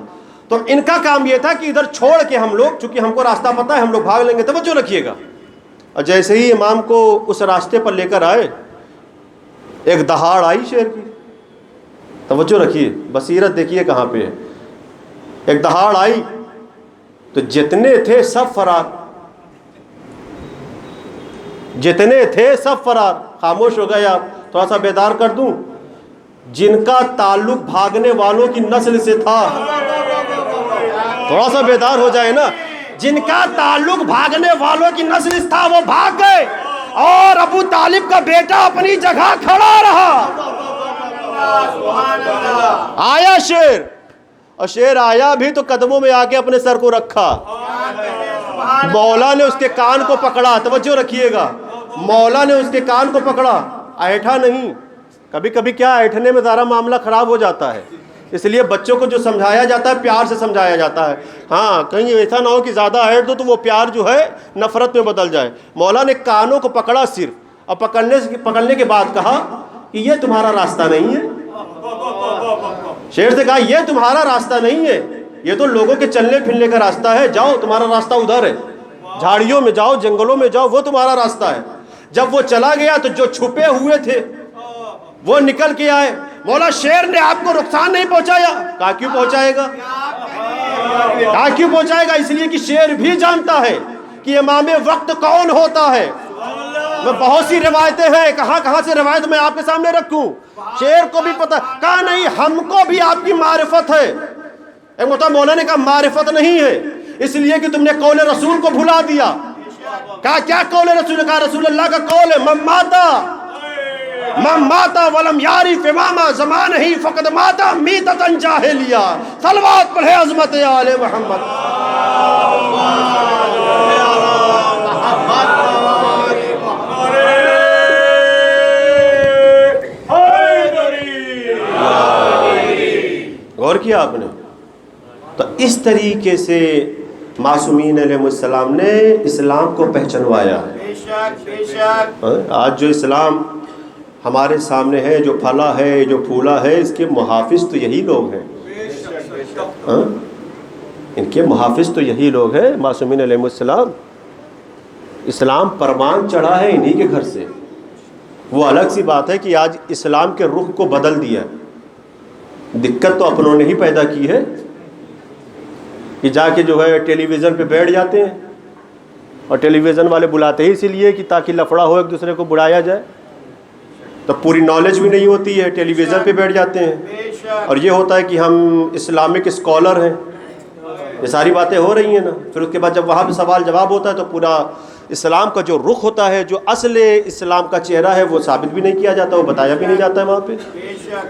تو ان کا کام یہ تھا کہ ادھر چھوڑ کے ہم لوگ، چونکہ ہم کو راستہ پتہ ہے، ہم لوگ بھاگ لیں گے، توجہ رکھیے گا۔ اور جیسے ہی امام کو اس راستے پر لے کر آئے، ایک دہاڑ آئی شیر کی، توجہ رکھیے، بصیرت دیکھیے کہاں پہ ہے۔ ایک دہاڑ آئی تو جتنے تھے سب فرار، جتنے تھے سب فرار۔ خاموش ہو گئے آپ، تھوڑا سا بیدار کر دوں، جن کا تعلق بھاگنے والوں کی نسل سے تھا، تھوڑا سا بیدار ہو جائے نا، جن کا تعلق بھاگنے والوں کی نسل سے تھا وہ بھاگ گئے، اور ابو طالب کا بیٹا اپنی جگہ کھڑا رہا۔ آیا شیر، اور شیر آیا بھی تو قدموں میں آ کے اپنے سر کو رکھا، مولا نے اس کے کان کو پکڑا، توجہ رکھیے گا، مولا نے اس کے کان کو پکڑا، ایٹھا نہیں۔ کبھی کبھی کیا ایٹھنے میں ذرا معاملہ خراب ہو جاتا ہے، اس لیے بچوں کو جو سمجھایا جاتا ہے پیار سے سمجھایا جاتا ہے، ہاں کہیں ایسا نہ ہو کہ زیادہ ایٹ دو تو وہ پیار جو ہے نفرت میں بدل جائے۔ مولا نے کانوں کو پکڑا صرف، اور پکڑنے کے بعد کہا کہ یہ تمہارا راستہ نہیں ہے۔ شیر سے کہا یہ تمہارا راستہ نہیں ہے، یہ تو لوگوں کے چلنے پھرنے کا راستہ ہے، جاؤ تمہارا راستہ ادھر ہے، جھاڑیوں میں جاؤ، جنگلوں میں جاؤ، وہ تمہارا راستہ ہے۔ جب وہ چلا گیا تو جو چھپے ہوئے تھے وہ نکل کے آئے۔ مولا شیر نے آپ کو نقصان نہیں پہنچایا؟ کہا کیوں پہنچائے گا، کہا کیوں پہنچائے گا؟ اس لیے کہ شیر بھی جانتا ہے کہ امام وقت کون ہوتا ہے۔ میں بہت سی روایتیں ہیں، کہاں سے روایت میں آپ کے سامنے رکھوں، شیر کو بھی پتہ، کہا نہیں ہم کو بھی آپ کی معرفت ہے۔ ایک مرتبہ مولا نے کہا معرفت نہیں ہے، اس لیے کہ تم نے قول رسول کو بھلا دیا۔ کہا کیا قول رسول؟ کہا رسول اللہ کا قول ہے، من ماتا ولم یعرف امام زمان ہی فقد ماتا میتۃ جاہلیہ۔ صلوات پڑھے عظمت آل محمد۔ غور کیا آپ نے؟ تو اس طریقے سے معصومین علیہ السلام نے اسلام کو پہچنوایا۔ آج جو اسلام ہمارے سامنے ہے، جو پھلا ہے، جو پھولا ہے، اس کے محافظ تو یہی لوگ ہیں، ان کے محافظ تو یہی لوگ ہیں، معصومین علیہ السلام۔ اسلام پروان چڑھا ہے انہی کے گھر سے۔ وہ الگ سی بات ہے کہ آج اسلام کے رخ کو بدل دیا، دقت تو اپنوں نے ہی پیدا کی ہے، کہ جا کے جو ہے ٹیلی ویژن پہ بیٹھ جاتے ہیں، اور ٹیلی ویژن والے بلاتے ہی اسی لیے کہ تاکہ لفڑا ہو، ایک دوسرے کو بڑھایا جائے، تو پوری نالج بھی نہیں ہوتی ہے، ٹیلی ویژن پہ بیٹھ جاتے ہیں، اور یہ ہوتا ہے کہ ہم اسلامک اسکالر ہیں، یہ ساری باتیں ہو رہی ہیں نا۔ پھر اس کے بعد جب وہاں پہ سوال جواب ہوتا ہے تو پورا اسلام کا جو رخ ہوتا ہے، جو اصل اسلام کا چہرہ ہے، وہ ثابت بھی نہیں کیا جاتا، وہ بتایا بھی نہیں جاتا ہے وہاں پہ۔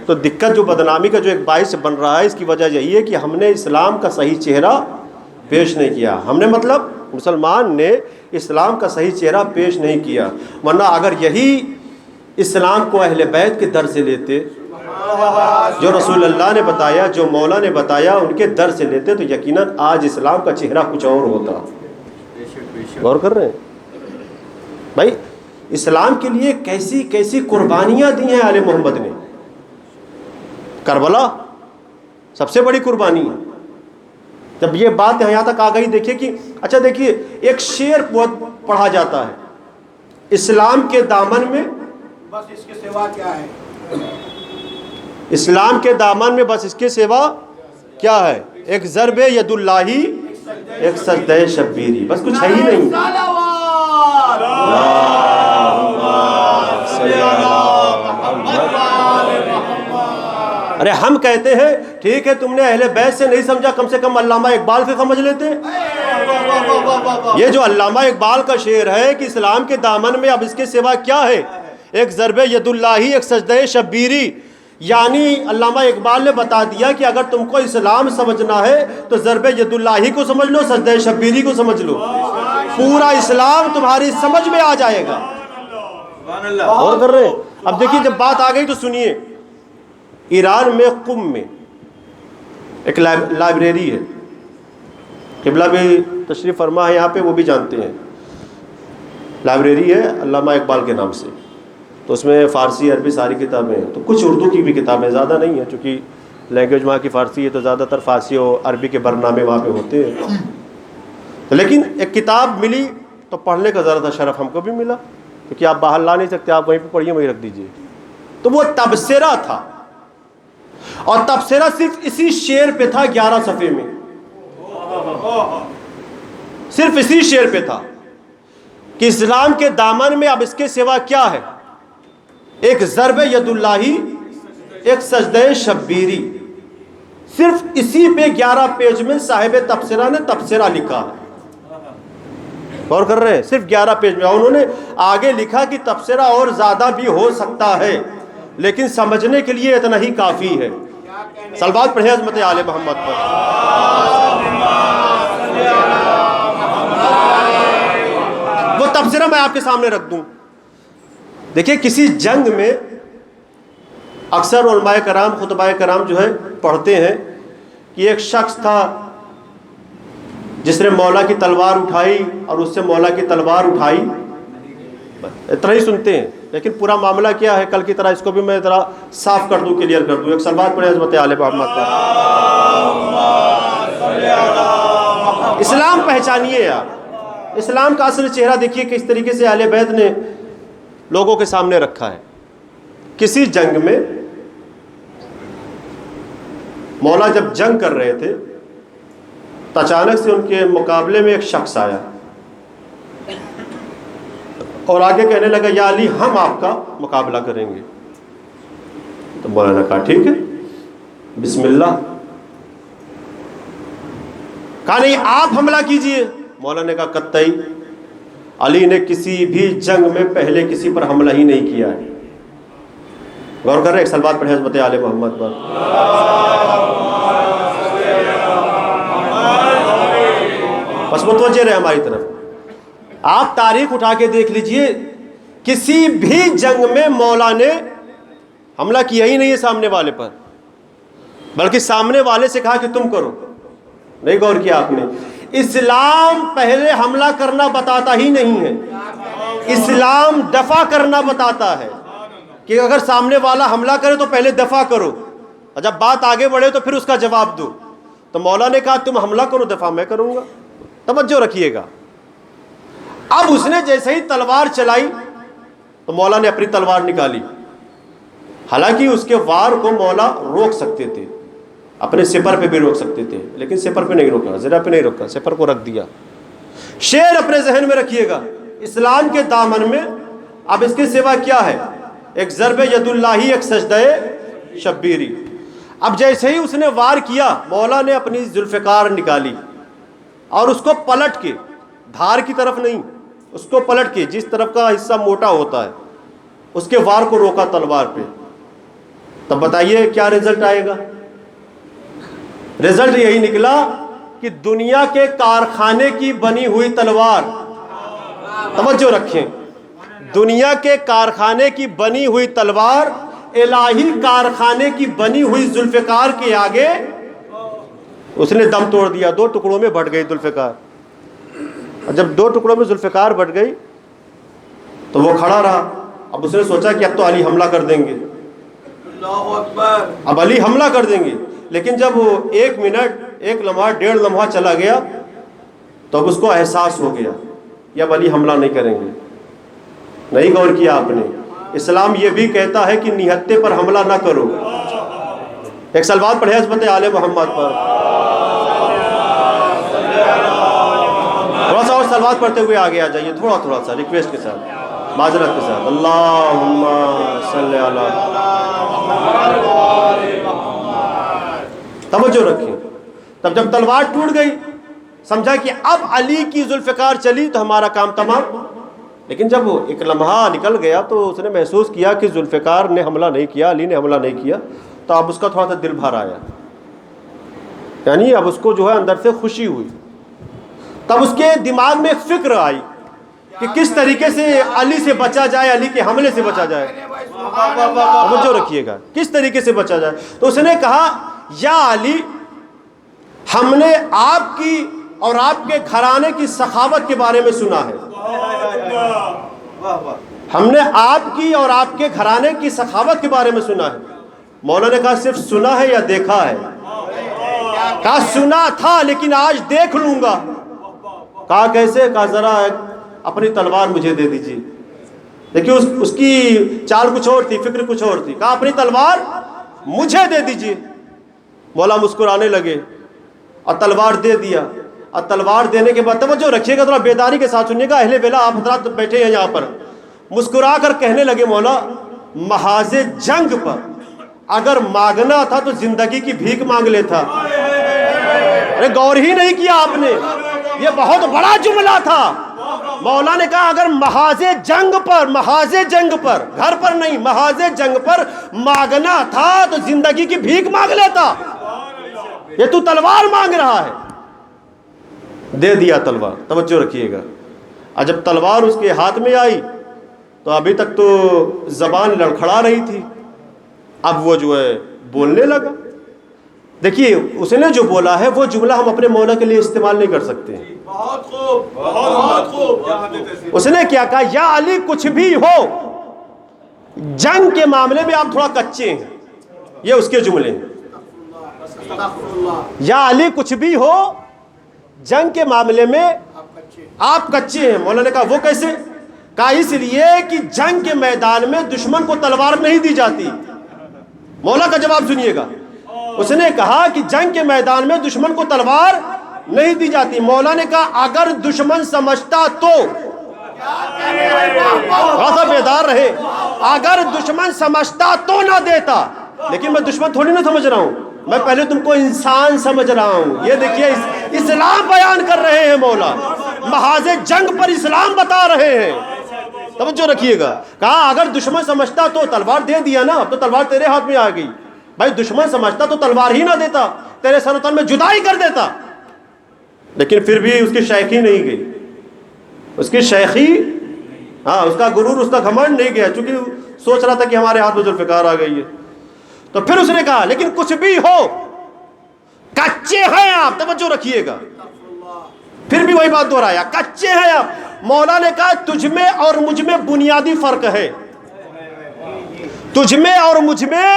تو دقت جو بدنامی کا جو ایک باعث بن رہا ہے، اس کی وجہ یہی ہے کہ ہم نے اسلام کا صحیح چہرہ پیش نہیں کیا، ہم نے مطلب مسلمان نے اسلام کا صحیح چہرہ پیش نہیں کیا۔ ورنہ اگر یہی اسلام کو اہل بیت کے در سے لیتے، جو رسول اللہ نے بتایا، جو مولا نے بتایا، ان کے در سے لیتے، تو یقیناً آج اسلام کا چہرہ کچھ اور ہوتا۔ غور کر رہے ہیں بھائی، اسلام کے لیے کیسی کیسی قربانیاں دی ہیں آل محمد نے۔ کربلا سب سے بڑی قربانی ہے۔ جب یہ بات یہاں تک آ گئی، دیکھیے کہ اچھا دیکھیے، ایک شعر پڑھا جاتا ہے، اسلام کے دامن میں بس اس کے سوا کیا ہے، اسلام کے دامن میں بس اس کے سوا کیا ہے، ایک ضرب ید اللہ، ایک سجدہ شبیری، بس کچھ ہے ہی نہیں۔ ارے ہم کہتے ہیں ٹھیک ہے تم نے اہل بیت سے نہیں سمجھا، کم سے کم علامہ اقبال سے سمجھ لیتے۔ یہ جو علامہ اقبال کا شعر ہے کہ اسلام کے دامن میں اب اس کے سوا کیا ہے، ایک ضرب ید اللہی، ایک سجدہ شبیری، یعنی علامہ اقبال نے بتا دیا کہ اگر تم کو اسلام سمجھنا ہے تو ضرب ید اللہی کو سمجھ لو، سجدہ شبیری کو سمجھ لو، پورا اسلام تمہاری سمجھ میں آ جائے گا۔ اور کر رہے ہیں۔ اب دیکھیے جب بات آ گئی تو سنیے، ایران میں قم میں ایک لائبریری ہے، قبلہ بھی تشریف فرما ہے یہاں پہ، وہ بھی جانتے ہیں، لائبریری ہے علامہ اقبال کے نام سے، تو اس میں فارسی عربی ساری کتابیں ہیں، تو کچھ اردو کی بھی کتابیں، زیادہ نہیں ہیں چونکہ لینگویج وہاں کی فارسی ہے، تو زیادہ تر فارسی اور عربی کے برنامے وہاں پہ ہوتے ہیں، لیکن ایک کتاب ملی تو پڑھنے کا ذرا سا شرف ہم کو بھی ملا، کیونکہ آپ باہر لا نہیں سکتے، آپ وہیں پہ پڑھیے، وہیں رکھ دیجئے۔ تو وہ تبصرہ تھا، اور تبصرہ صرف اسی شعر پہ تھا 11 صفحے میں، صرف اسی شعر پہ تھا کہ اسلام کے دامن میں اب اس کے سوا کیا ہے، ایک ضرب ید اللہی، ایک سجدہ شبیری، صرف اسی پہ 11 پیج میں صاحب تبصرہ نے تبصرہ لکھا ہے۔ غور کر رہے ہیں، صرف 11 پیج میں، انہوں نے آگے لکھا کہ تبصرہ اور زیادہ بھی ہو سکتا ہے لیکن سمجھنے کے لیے اتنا ہی کافی ہے۔ صلوات پڑھیں عظمت آل محمد پر۔ وہ تبصرہ میں آپ کے سامنے رکھ دوں۔ دیکھیں کسی جنگ میں اکثر علماء کرام، خطباء کرام جو ہے پڑھتے ہیں کہ ایک شخص تھا جس نے مولا کی تلوار اٹھائی اور اس سے مولا کی تلوار اٹھائی، اتنا ہی سنتے ہیں، لیکن پورا معاملہ کیا ہے کل کی طرح اس کو بھی میں ذرا صاف کر دوں، کلیئر کر دوں۔ ایک صلوات پڑھیں عظمت آل محمد پر۔ اسلام پہچانیے آپ، اسلام کا اصل چہرہ دیکھیے کس طریقے سے اہل بیت نے لوگوں کے سامنے رکھا ہے۔ کسی جنگ میں مولا جب جنگ کر رہے تھے تو اچانک سے ان کے مقابلے میں ایک شخص آیا اور آگے کہنے لگا یا علی ہم آپ کا مقابلہ کریں گے۔ تو مولا نے کہا ٹھیک ہے بسم اللہ، کہا نہیں آپ حملہ کیجئے۔ مولا نے کہا قطعی، علی نے کسی بھی جنگ میں پہلے کسی پر حملہ ہی نہیں کیا ہے۔ غور کر رہے، ایک صلوات پڑھیں حضرت آل محمد پر۔ بس متوجہ رہے ہماری طرف، آپ تاریخ اٹھا کے دیکھ لیجئے، کسی بھی جنگ میں مولا نے حملہ کیا ہی نہیں ہے سامنے والے پر، بلکہ سامنے والے سے کہا کہ تم کرو۔ نہیں غور کیا آپ نے؟ اسلام پہلے حملہ کرنا بتاتا ہی نہیں ہے، اسلام دفع کرنا بتاتا ہے کہ اگر سامنے والا حملہ کرے تو پہلے دفع کرو، اور جب بات آگے بڑھے تو پھر اس کا جواب دو۔ تو مولا نے کہا تم حملہ کرو، دفع میں کروں گا۔ توجہ رکھیے گا، اب اس نے جیسے ہی تلوار چلائی تو مولا نے اپنی تلوار نکالی، حالانکہ اس کے وار کو مولا روک سکتے تھے، اپنے سپر پہ بھی روک سکتے تھے، لیکن سپر پہ نہیں روکا، زرہ پہ نہیں روکا، سپر کو رکھ دیا۔ شعر اپنے ذہن میں رکھیے گا، اسلام کے دامن میں اب اس کے سوا کیا ہے، ایک ضرب ید اللہی، ایک سجدہ شبیری۔ اب جیسے ہی اس نے وار کیا، مولا نے اپنی ذوالفقار نکالی اور اس کو پلٹ کے، دھار کی طرف نہیں، اس کو پلٹ کے، جس طرف کا حصہ موٹا ہوتا ہے اس کے وار کو روکا تلوار پہ۔ تب بتائیے کیا رزلٹ آئے گا؟ رزلٹ یہی نکلا کہ دنیا کے کارخانے کی بنی ہوئی تلوار، توجہ رکھیں، دنیا کے کارخانے کی بنی ہوئی تلوار الہی کارخانے کی بنی ہوئی ذوالفقار کے آگے اس نے دم توڑ دیا، 2 ٹکڑوں میں بٹ گئی ذوالفقار۔ اور جب 2 ٹکڑوں میں ذوالفقار بٹ گئی تو وہ کھڑا رہا۔ اب اس نے سوچا کہ اب تو علی حملہ کر دیں گے، اب علی حملہ کر دیں گے، لیکن جب وہ 1 منٹ 1 لمحہ 1.5 لمحہ چلا گیا تو اب اس کو احساس ہو گیا کہ اب علی حملہ نہیں کریں گے۔ نہیں غور کیا آپ نے؟ اسلام یہ بھی کہتا ہے کہ نہتے پر حملہ نہ کرو۔ ایک صلوات پڑھیں حضرت آل محمد پر۔ تھوڑا سا اور سلوات پڑھتے ہوئے آگے آ جائیے تھوڑا تھوڑا سا ریکویسٹ کے ساتھ، معذرت کے ساتھ. اللہم صلی علی. توجہ رکھیں. تب جب تلوار ٹوٹ گئی سمجھا کہ اب علی کی ذوالفقار چلی تو ہمارا کام تمام. لیکن جب وہ ایک لمحہ نکل گیا تو اس نے محسوس کیا کہ ذوالفقار نے حملہ نہیں کیا، علی نے حملہ نہیں کیا، تو اب اس کا تھوڑا سا دل بھر آیا، یعنی اب اس کو جو ہے اندر سے خوشی ہوئی. تب اس کے دماغ میں ایک فکر آئی کہ کس طریقے سے علی سے بچا جائے، علی کے حملے سے بچا جائے. توجہ رکھیے گا، کس طریقے سے بچا جائے. تو اس نے کہا یا علی، ہم نے آپ کی اور آپ کے گھرانے کی سخاوت کے بارے میں سنا ہے. ہم نے آپ کی اور آپ کے گھرانے کی سخاوت کے بارے میں سنا ہے. مولا نے کہا صرف سنا ہے یا دیکھا ہے؟ کہا سنا تھا لیکن آج دیکھ لوں گا. کہا کیسے؟ کہا ذرا اپنی تلوار مجھے دے دیجیے. دیکھیے اس کی چال کچھ اور تھی، فکر کچھ اور تھی. کہا اپنی تلوار مجھے دے دیجیے. مولا مسکرانے لگے اور تلوار دے دیا. اور تلوار دینے کے بعد توجہ رکھیے گا، تھوڑا بیداری کے ساتھ سنیے گا، اہل بیلا آپ حضرات بیٹھے ہیں یہاں پر. مسکرا کر کہنے لگے مولا محاذ جنگ پر اگر مانگنا تھا تو زندگی کی بھیک مانگ لیتا. ارے غور ہی نہیں کیا آپ نے، یہ بہت بڑا جملہ تھا. مولا نے کہا اگر محاذ جنگ پر، محاذ جنگ پر، گھر پر نہیں، محاذ جنگ پر مانگنا تھا تو زندگی کی بھیک مانگ لیتا. یہ تو تلوار مانگ رہا ہے. دے دیا تلوار. توجہ رکھیے گا. اور جب تلوار اس کے ہاتھ میں آئی تو ابھی تک تو زبان لڑکھڑا رہی تھی، اب وہ جو ہے بولنے لگا. دیکھیے اس نے جو بولا ہے وہ جملہ ہم اپنے مولا کے لیے استعمال نہیں کر سکتے. بہت خوب، بہت خوب. اس نے کیا کہا یا علی کچھ بھی ہو جنگ کے معاملے میں آپ تھوڑا کچے ہیں. یہ اس کے جملے ہیں. یا علی کچھ بھی ہو جنگ کے معاملے میں آپ کچے ہیں. مولا نے کہا وہ کیسے؟ کہا اس لیے کہ جنگ کے میدان میں دشمن کو تلوار نہیں دی جاتی. مولا کا جواب سنیے گا. اس نے کہا کہ جنگ کے میدان میں دشمن کو تلوار نہیں دی جاتی. مولا نے کہا اگر دشمن سمجھتا تو، تھوڑا سا بیدار رہے، اگر دشمن سمجھتا تو نہ دیتا. لیکن میں دشمن تھوڑی نہ سمجھ رہا ہوں، میں پہلے تم کو انسان سمجھ رہا ہوں. یہ دیکھیے اسلام بیان کر رہے ہیں مولا، محاذ جنگ پر اسلام بتا رہے ہیں. توجہ رکھیے گا. کہا اگر دشمن سمجھتا تو، تلوار دے دیا نا، اب تو تلوار تیرے ہاتھ میں آ گئی. بھائی دشمن سمجھتا تو تلوار ہی نہ دیتا، تیرے سر و تن میں جدائی کر دیتا. لیکن پھر بھی اس کی شیخی نہیں گئی. اس کی شیخی، ہاں اس کا غرور، اس کا گھمنڈ نہیں گیا، چونکہ سوچ رہا تھا کہ ہمارے ہاتھ میں ذوالفقار آ گئی ہے. تو پھر اس نے کہا لیکن کچھ بھی ہو کچے ہیں آپ. توجہ رکھیے گا. پھر بھی وہی بات دہرایا، کچے ہیں آپ. مولا نے کہا تجھ میں اور مجھ میں بنیادی فرق ہے. تجھ میں اور مجھ میں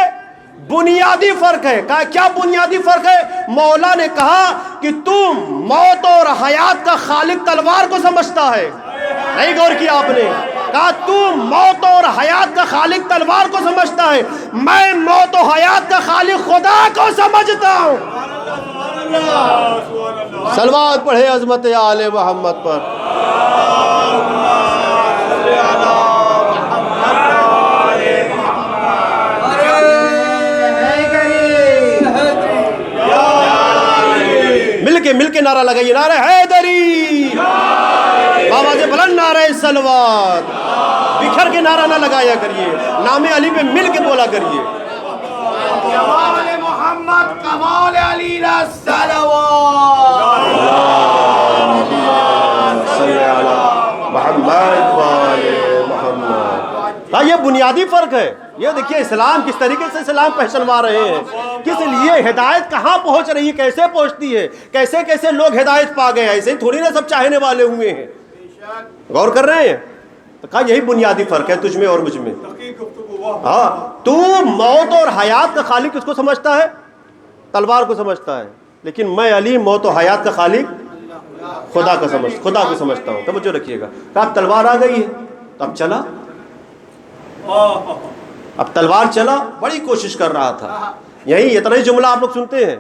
بنیادی فرق ہے. کہا کیا بنیادی فرق ہے؟ مولا نے کہا کہ تم موت اور حیات کا خالق تلوار کو سمجھتا ہے. نہیں غور کیا آپ نے؟ کہا تم موت اور حیات کا خالق تلوار کو سمجھتا ہے، میں موت و حیات کا خالق خدا کو سمجھتا ہوں. صلوات پڑھے عظمت آل محمد پر. مل کے نعرہ لگائیے، نعرہ حیدری، بابا سے بلند نعرہ صلوات. بکھر کے نعرہ نہ لگایا کریے، نام علی پہ مل کے بولا کریے. کمال محمد، کمال علی صلوات. ہاں یہ بنیادی فرق ہے. یہ دیکھیے اسلام کس طریقے سے اسلام پہچنوا رہے ہیں، کس لیے ہدایت کہاں پہنچ رہی ہے، کیسے پہنچتی ہے، کیسے کیسے لوگ ہدایت پا گئے. ایسے ہی تھوڑی نہ سب چاہنے والے ہوئے ہیں. غور کر رہے ہیں؟ تو کہا یہی بنیادی فرق ہے تجھ میں اور مجھ میں. ہاں تو موت اور حیات کا خالق کس کو سمجھتا ہے؟ تلوار کو سمجھتا ہے. لیکن میں علی موت و حیات کا خالق خدا کو سمجھتا ہوں. توجہ رکھیے گا. کہا اب تلوار آ گئی ہے تو اب چلا. اب تلوار چلا. بڑی کوشش کر رہا تھا. یہی اتنا ہی جملہ آپ لوگ سنتے ہیں.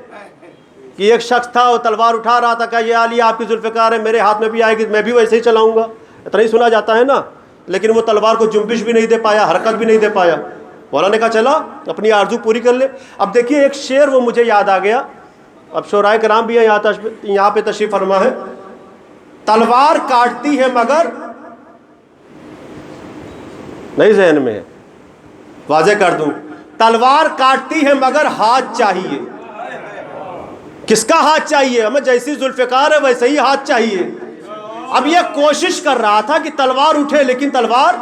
کہ ایک شخص تھا وہ تلوار اٹھا رہا تھا کہ یہ علی آپ کی ذوالفقار ہے، میرے ہاتھ میں بھی آئے گی، میں بھی ویسے ہی چلاؤں گا، اتنا ہی سنا جاتا ہے نا، لیکن وہ تلوار کو جنبش بھی نہیں دے پایا، حرکت بھی نہیں دے پایا۔ مولانا نے کہا چلا اپنی آرزو پوری کر لے۔ اب دیکھیے ایک شعر وہ مجھے یاد آ گیا، اب شعراء کرام بھی ہیں یہاں پہ تشریف فرما ہے۔ تلوار کاٹتی ہے مگر نہیں ذہن میں ہے، واضح کر دوں، تلوار کاٹتی ہے مگر ہاتھ چاہیے۔ کس کا ہاتھ چاہیے؟ ہمیں جیسی ذوالفقار ہے ویسے ہی ہاتھ چاہیے۔ اب یہ کوشش کر رہا تھا کہ تلوار اٹھے، لیکن تلوار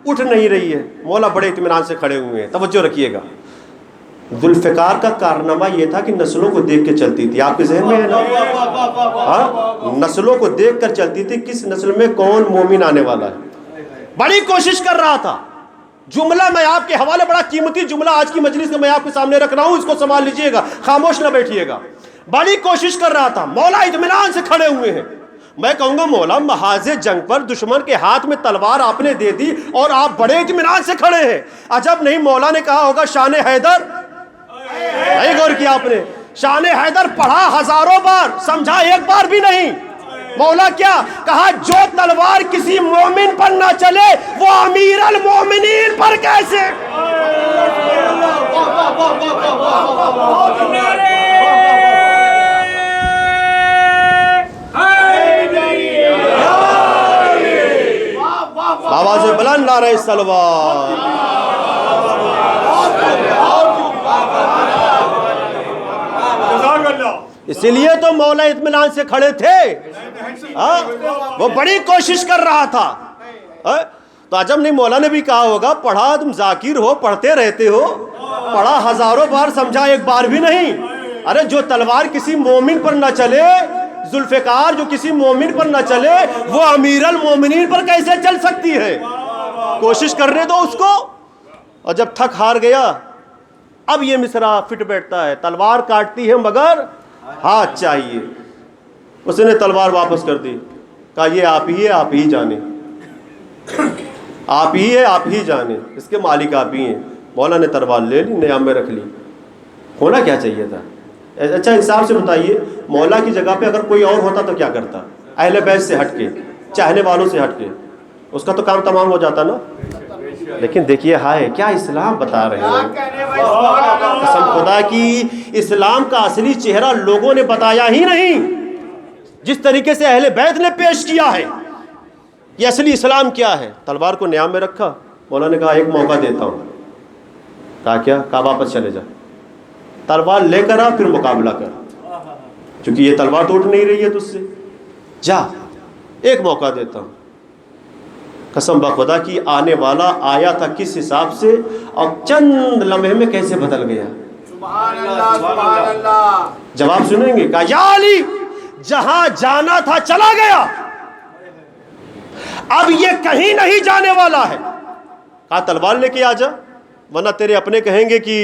اٹھ نہیں رہی ہے۔ مولا بڑے اطمینان سے کھڑے ہوئے ہیں، توجہ رکھیے گا۔ ذوالفقار کا کارنامہ یہ تھا کہ نسلوں کو دیکھ کے چلتی تھی، آپ کے ذہن میں ہے نا؟ ہاں، نسلوں کو دیکھ کر چلتی تھی، کس نسل میں کون مومن آنے والا ہے۔ بڑی کوشش کر رہا تھا۔ جملہ میں آپ کے حوالے، بڑا قیمتی جملہ آج کی مجلس میں آپ کے سامنے رکھ رہا ہوں، اس کو سنبھال لیجئے گا، خاموش نہ بیٹھیے گا۔ بڑی کوشش کر رہا تھا، مولا اطمینان سے کھڑے ہوئے ہیں۔ میں کہوں گا مولا محاذ جنگ پر دشمن کے ہاتھ میں تلوار آپ نے دے دی اور آپ بڑے اطمینان سے کھڑے ہیں۔ عجب نہیں مولا نے کہا ہوگا شان حیدر، نہیں غور کیا آپ نے؟ شان حیدر پڑھا ہزاروں بار، سمجھا ایک بار بھی نہیں۔ مولا کیا کہا؟ جو تلوار کسی مومن پر نہ چلے وہ امیر المومنین پر کیسے؟ آواز بلند نعرہ صلوات۔ اسی لیے تو مولا اطمینان سے کھڑے تھے، وہ بڑی کوشش کر رہا تھا۔ تو عجب نہیں مولا نے بھی کہا ہوگا پڑھا تم ذاکر ہو، پڑھتے رہتے ہو، پڑھا ہزاروں بار، سمجھا ایک بار بھی نہیں۔ ارے جو تلوار کسی مومن پر نہ چلے، ذوالفقار جو کسی مومن پر نہ چلے، وہ امیر المومنین پر کیسے چل سکتی ہے؟ کوشش کرنے دو اس کو۔ اور جب تھک ہار گیا، اب یہ مصرع فٹ بیٹھتا ہے، تلوار کاٹتی ہے مگر ہاتھ چاہیے۔ اس نے تلوار واپس کر دی، کہا یہ آپ ہی ہے، آپ ہی جانے، آپ ہی ہے، آپ ہی جانے، اس کے مالک آپ ہی ہیں۔ مولا نے تلوار لے لی، نیام میں رکھ لی۔ ہونا کیا چاہیے تھا؟ اچھا انصاف سے بتائیے، مولا کی جگہ پہ اگر کوئی اور ہوتا تو کیا کرتا؟ اہل بیت سے ہٹ کے، چاہنے والوں سے ہٹ کے، اس کا تو کام تمام ہو جاتا نا۔ لیکن دیکھیے ہائے کیا اسلام بتا رہے ہیں، قسم خدا کی اسلام کا اصلی چہرہ لوگوں نے بتایا ہی نہیں۔ جس طریقے سے اہل بیت نے پیش کیا ہے، یہ اصلی اسلام کیا ہے؟ تلوار کو نیام میں رکھا، مولا نے کہا ایک موقع دیتا ہوں۔ کہا کیا؟ کہا واپس چلے جا، تلوار لے کر آ، پھر مقابلہ کر، چونکہ یہ تلوار تو اٹھ نہیں رہی ہے تجھ سے، جا ایک موقع دیتا ہوں۔ قسم بخدا کی آنے والا آیا تھا کس حساب سے اور چند لمحے میں کیسے بدل گیا۔ سبحان اللہ، سبحان اللہ۔ جواب سنیں گے؟ کہا یا علی جہاں جانا تھا چلا گیا، اب یہ کہیں نہیں جانے والا ہے۔ کہا تلوار لے کے آ جا، ورنہ تیرے اپنے کہیں گے کہ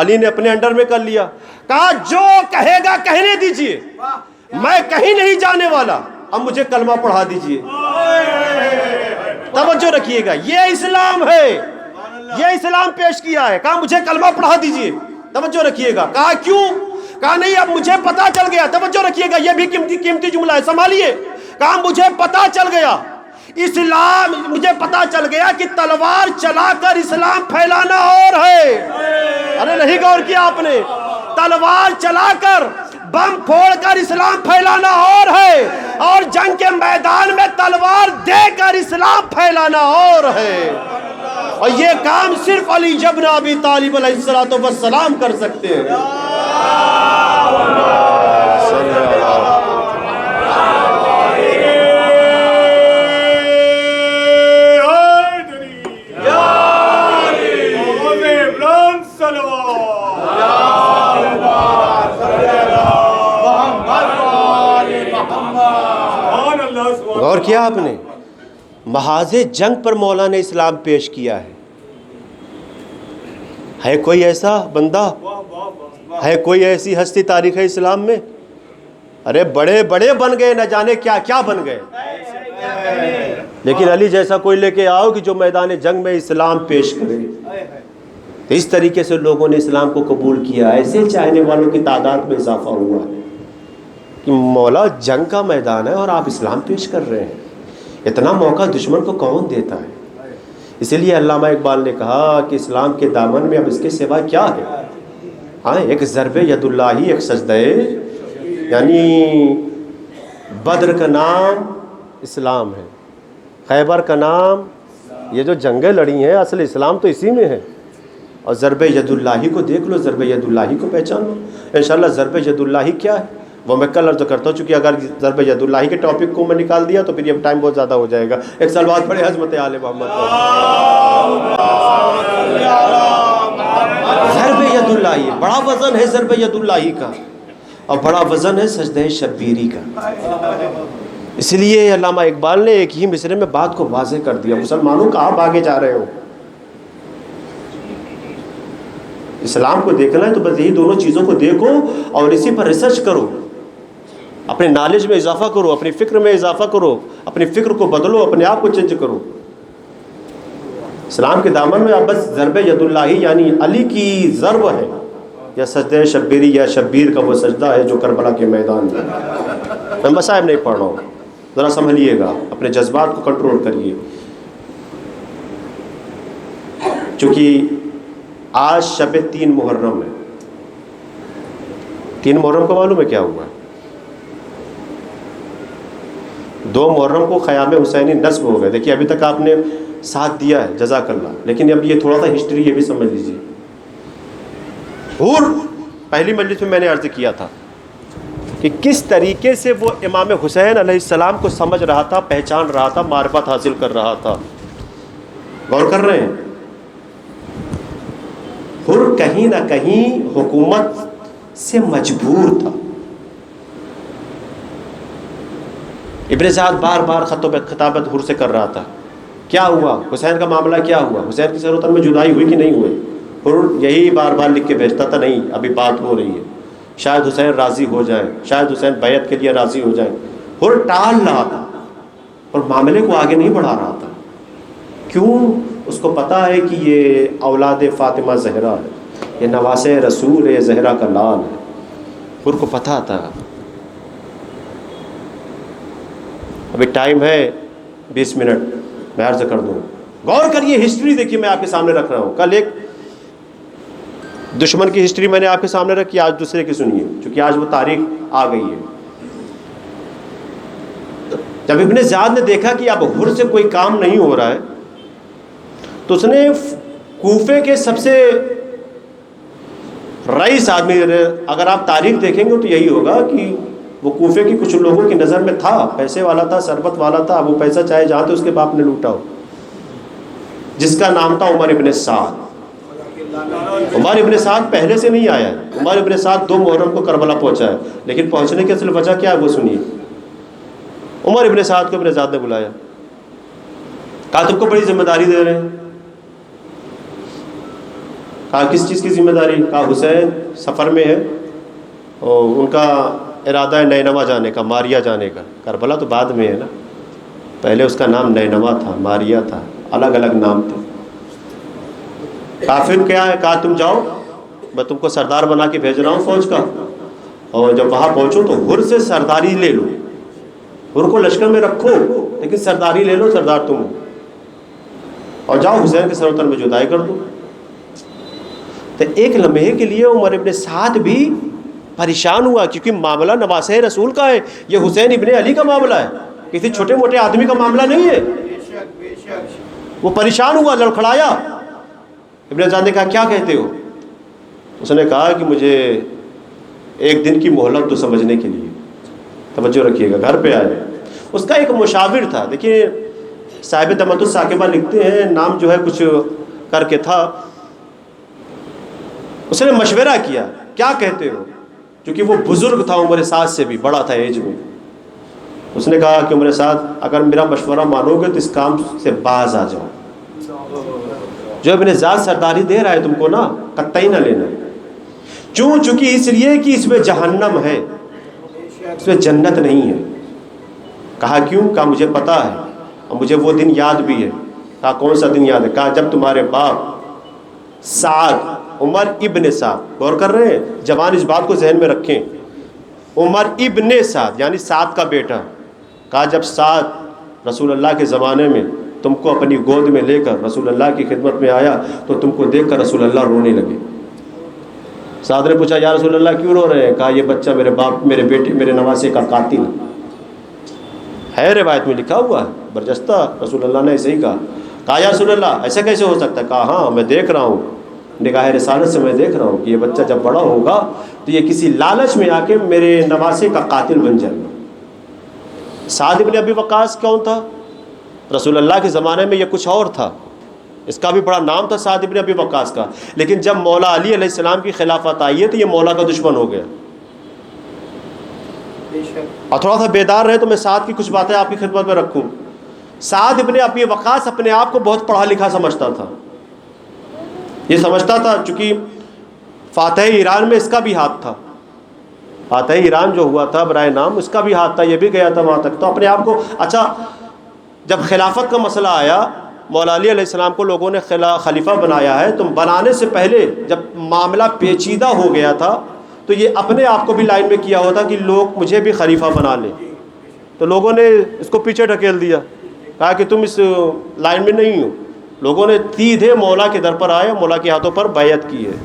علی نے اپنے انڈر میں کر لیا۔ کہا جو کہے گا کہنے دیجئے، میں کہیں نہیں جانے والا، اب مجھے کلمہ پڑھا دیجئے۔ توجہ رکھیے گا، یہ اسلام ہے، یہ اسلام پیش کیا ہے۔ کہا مجھے کلمہ پڑھا دیجئے، توجہ رکھیے گا۔ کہا کیوں؟ کہا نہیں اب مجھے پتا چل گیا، توجہ رکھیے گا، یہ بھی قیمتی جملہ ہے، سنبھالیے۔ کہا مجھے پتا چل گیا اسلام، مجھے پتا چل گیا کہ تلوار چلا کر اسلام پھیلانا اور ہے۔ ارے نہیں غور کیا آپ نے؟ تلوار چلا کر، بم پھوڑ کر اسلام پھیلانا اور ہے، اور جنگ کے میدان میں تلوار دے کر اسلام پھیلانا اور ہے۔ اور یہ کام صرف علی ابن ابی طالب علیہ السلام کر سکتے ہیں۔ غور کیا آپ نے؟ محاذ جنگ پر مولا نے اسلام پیش کیا ہے کوئی ایسا بندہ، ہے کوئی ایسی ہستی تاریخ اسلام میں؟ ارے بڑے بڑے بن گئے، نہ جانے کیا کیا بن گئے، لیکن علی جیسا کوئی لے کے آؤ کہ جو میدان جنگ میں اسلام پیش کرے۔ تو اس طریقے سے لوگوں نے اسلام کو قبول کیا. ایسے چاہنے والوں کی تعداد میں اضافہ ہوا ہے کہ مولا جنگ کا میدان ہے اور آپ اسلام پیش کر رہے ہیں. اتنا موقع دشمن کو کون دیتا ہے؟ اسی لیے علامہ اقبال نے کہا کہ اسلام کے دامن میں اب اس کے سوا کیا ہے. ہاں، ایک ضرب ید اللہ ہی، ایک سجدہ، یعنی بدر کا نام اسلام ہے، خیبر کا نام، یہ جو جنگیں لڑی ہیں اصل اسلام تو اسی میں ہے. اور ضرب ید اللہ کو دیکھ لو، ضرب ید اللہ کو پہچان لو. انشاءاللہ ضرب ید اللہ کیا ہے وہ میں کل عرض کرتا ہوں، چونکہ اگر ضرب ید اللہ کے ٹاپک کو میں نکال دیا تو پھر یہ ٹائم بہت زیادہ ہو جائے گا. ایک سال بعد پڑھے حضرت آل محمد. ضرب ید اللہ بڑا وزن ہے ضرب ید اللہ کا، اور بڑا وزن ہے سجدہ شبیری کا. اس لیے علامہ اقبال نے ایک ہی مصرے میں بات کو واضح کر دیا. مسلمانوں کا آپ آگے جا رہے ہو، اسلام کو دیکھنا ہے تو بس یہی دونوں چیزوں کو دیکھو اور اسی پر ریسرچ کرو. اپنے نالج میں اضافہ کرو، اپنی فکر میں اضافہ کرو، اپنی فکر کو بدلو، اپنے آپ کو چینج کرو. اسلام کے دامن میں اب بس ضرب ید اللہ یعنی علی کی ضرب ہے، یا سجدہ شبیری یا شبیر کا وہ سجدہ ہے جو کربلا کے میدان میں. میں مصائب نہیں پڑھ رہا ہوں، ذرا سنبھلیے گا، اپنے جذبات کو کنٹرول کریے. چونکہ آج شب 3 محرم ہے. 3 محرم کو معلوم ہے کیا ہوا ہے؟ 2 محرم کو خیام حسینی نصب ہو گئے. دیکھیے ابھی تک آپ نے ساتھ دیا ہے، جزاک اللہ، لیکن اب یہ تھوڑا سا ہسٹری یہ بھی سمجھ لیجیے. اور پہلی مجلس میں نے عرض کیا تھا کہ کس طریقے سے وہ امام حسین علیہ السلام کو سمجھ رہا تھا، پہچان رہا تھا، معرفت حاصل کر رہا تھا. غور کر رہے ہیں؟ اور کہیں نہ کہیں حکومت سے مجبور تھا. ابن سعد بار بار خطابت حر سے کر رہا تھا. کیا ہوا؟ حسین کا معاملہ کیا ہوا؟ حسین کی سر و تن میں جدائی ہوئی کہ نہیں ہوئی؟ حر یہی بار بار لکھ کے بھیجتا تھا، نہیں ابھی بات ہو رہی ہے، شاید حسین راضی ہو جائیں، شاید حسین بیعت کے لیے راضی ہو جائیں. حر ٹال رہا تھا اور معاملے کو آگے نہیں بڑھا رہا تھا. کیوں؟ اس کو پتہ ہے کہ یہ اولاد فاطمہ زہرا ہے، یہ نواس رسول ہے، یہ زہرا کا لال ہے. حر کو پتہ تھا. ابھی ٹائم ہے 20 منٹ، میں عرض کر دوں. غور کریے، ہسٹری دیکھیے میں آپ کے سامنے رکھ رہا ہوں. کل ایک دشمن کی ہسٹری میں نے آپ کے سامنے رکھی، آج دوسرے کی سنیے، چونکہ آج وہ تاریخ آ گئی ہے. جب ابن زیاد نے دیکھا کہ اب حر سے کوئی کام نہیں ہو رہا ہے تو اس نے کوفے کے سب سے رئیس آدمی، اگر آپ تاریخ دیکھیں گے تو یہی ہوگا کہ وہ کوفے کی کچھ لوگوں کی نظر میں تھا، پیسے والا تھا، ثروت والا تھا، وہ پیسہ چاہے جہاں تھے اس کے باپ نے لوٹا ہو، جس کا نام تھا عمر ابن سعد. عمر ابن سعد پہلے سے نہیں آیا ہے. عمر ابن سعد 2 محرم کو کربلا پہنچا ہے، لیکن پہنچنے کی اصل وجہ کیا ہے وہ سنیے. عمر ابن سعد کو ابن زیاد نے بلایا، کہا تم کو بڑی ذمہ داری دے رہے ہیں. کہا کس چیز کی ذمہ داری؟ کہا حسین سفر میں ہے اور ان کا ارادہ ہے نینوا جانے کا، ماریا جانے کا. کربلا تو بعد میں ہے نا، پہلے اس کا نام نینوا تھا، ماریا تھا، الگ الگ نام تھے. کافر کیا ہے؟ کہا تم جاؤ، میں تم کو سردار بنا کے بھیج رہا ہوں فوج کا، اور جب وہاں پہنچو تو حر سے سرداری لے لو، حر کو لشکر میں رکھو لیکن سرداری لے لو، سردار تم ہو، اور جاؤ حسین کے سر و تن میں جدائی کر دو. تو ایک لمحے کے لیے عمر ابن سعد بھی پریشان ہوا، کیونکہ معاملہ نواس رسول کا ہے، یہ حسین ابن علی کا معاملہ ہے، کسی چھوٹے موٹے آدمی کا معاملہ نہیں ہے. وہ پریشان ہوا، لڑکھڑایا. ابن زیاد نے کہا کیا کہتے ہو؟ اس نے کہا کہ مجھے 1 دن کی مہلت تو سمجھنے کے لیے. توجہ رکھیے گا، گھر پہ آئے. اس کا ایک مشاور تھا، دیکھیے صاحب دمت الثاقبہ لکھتے ہیں، نام جو ہے کچھ کر کے تھا. اس نے مشورہ کیا، کیا کہتے ہو؟ کیونکہ وہ بزرگ تھا، عمر سعد سے بھی بڑا تھا ایج میں. اس نے کہا کہ عمر سعد اگر میرا مشورہ مانو گے تو اس کام سے باز آ جاؤ. جو ابن زیاد سرداری دے رہا ہے تم کو نا، قطعی نہ لینا. چونکہ اس لیے کہ اس میں جہنم ہے، اس میں جنت نہیں ہے. کہا کیوں؟ کہا مجھے پتا ہے اور مجھے وہ دن یاد بھی ہے. کہا کون سا دن یاد ہے؟ کہا جب تمہارے باپ سعد، عمر ابن سعد، غور کر رہے ہیں؟ جوان اس بات کو ذہن میں رکھیں، عمر ابن سعد یعنی سعد کا بیٹا۔ کہا جب سعد رسول اللہ کے زمانے میں تم کو اپنی گود میں لے کر رسول اللہ کی خدمت میں آیا تو تم کو دیکھ کر رسول اللہ رونے لگے۔ سعد نے پوچھا یا رسول اللہ کیوں رو رہے ہیں؟ کہا یہ بچہ میرے باپ، میرے بیٹے، میرے نواسے کا قاتل ہے، روایت میں لکھا ہوا ہے برجستہ، رسول اللہ نے ایسے ہی کہا۔ کہا یا رسول اللہ ایسے کیسے ہو سکتا ہے؟ کہا ہاں میں دیکھ رہا ہوں، نگاہ رسالت سے میں دیکھ رہا ہوں کہ یہ بچہ جب بڑا ہوگا تو یہ کسی لالچ میں آ کے میرے نواسے کا قاتل بن جائے گا۔ سعد ابن ابی وقاص کون تھا؟ رسول اللہ کے زمانے میں یہ کچھ اور تھا، اس کا بھی بڑا نام تھا سعد ابن ابی وقاص کا، لیکن جب مولا علی علیہ السلام کی خلافت آئی ہے تو یہ مولا کا دشمن ہو گیا۔ اور تھوڑا سا بیدار رہے تو میں سعد کی کچھ باتیں آپ کی خدمت میں رکھوں۔ سعد ابن ابی وقاص اپنے آپ کو بہت پڑھا لکھا سمجھتا تھا، یہ سمجھتا تھا چونکہ فاتح ایران میں اس کا بھی ہاتھ تھا، فاتح ایران جو ہوا تھا برائے نام اس کا بھی ہاتھ تھا، یہ بھی گیا تھا وہاں تک، تو اپنے آپ کو اچھا جب خلافت کا مسئلہ آیا، مولا علی علیہ السلام کو لوگوں نے خلیفہ بنایا ہے، تو بنانے سے پہلے جب معاملہ پیچیدہ ہو گیا تھا تو یہ اپنے آپ کو بھی لائن میں کیا ہوا تھا کہ لوگ مجھے بھی خلیفہ بنا لیں، تو لوگوں نے اس کو پیچھے ڈھکیل دیا، کہا کہ تم اس لائن میں نہیں ہو۔ لوگوں نے سیدھے مولا کے در پر آئے، مولا کے ہاتھوں پر بیعت کی ہے،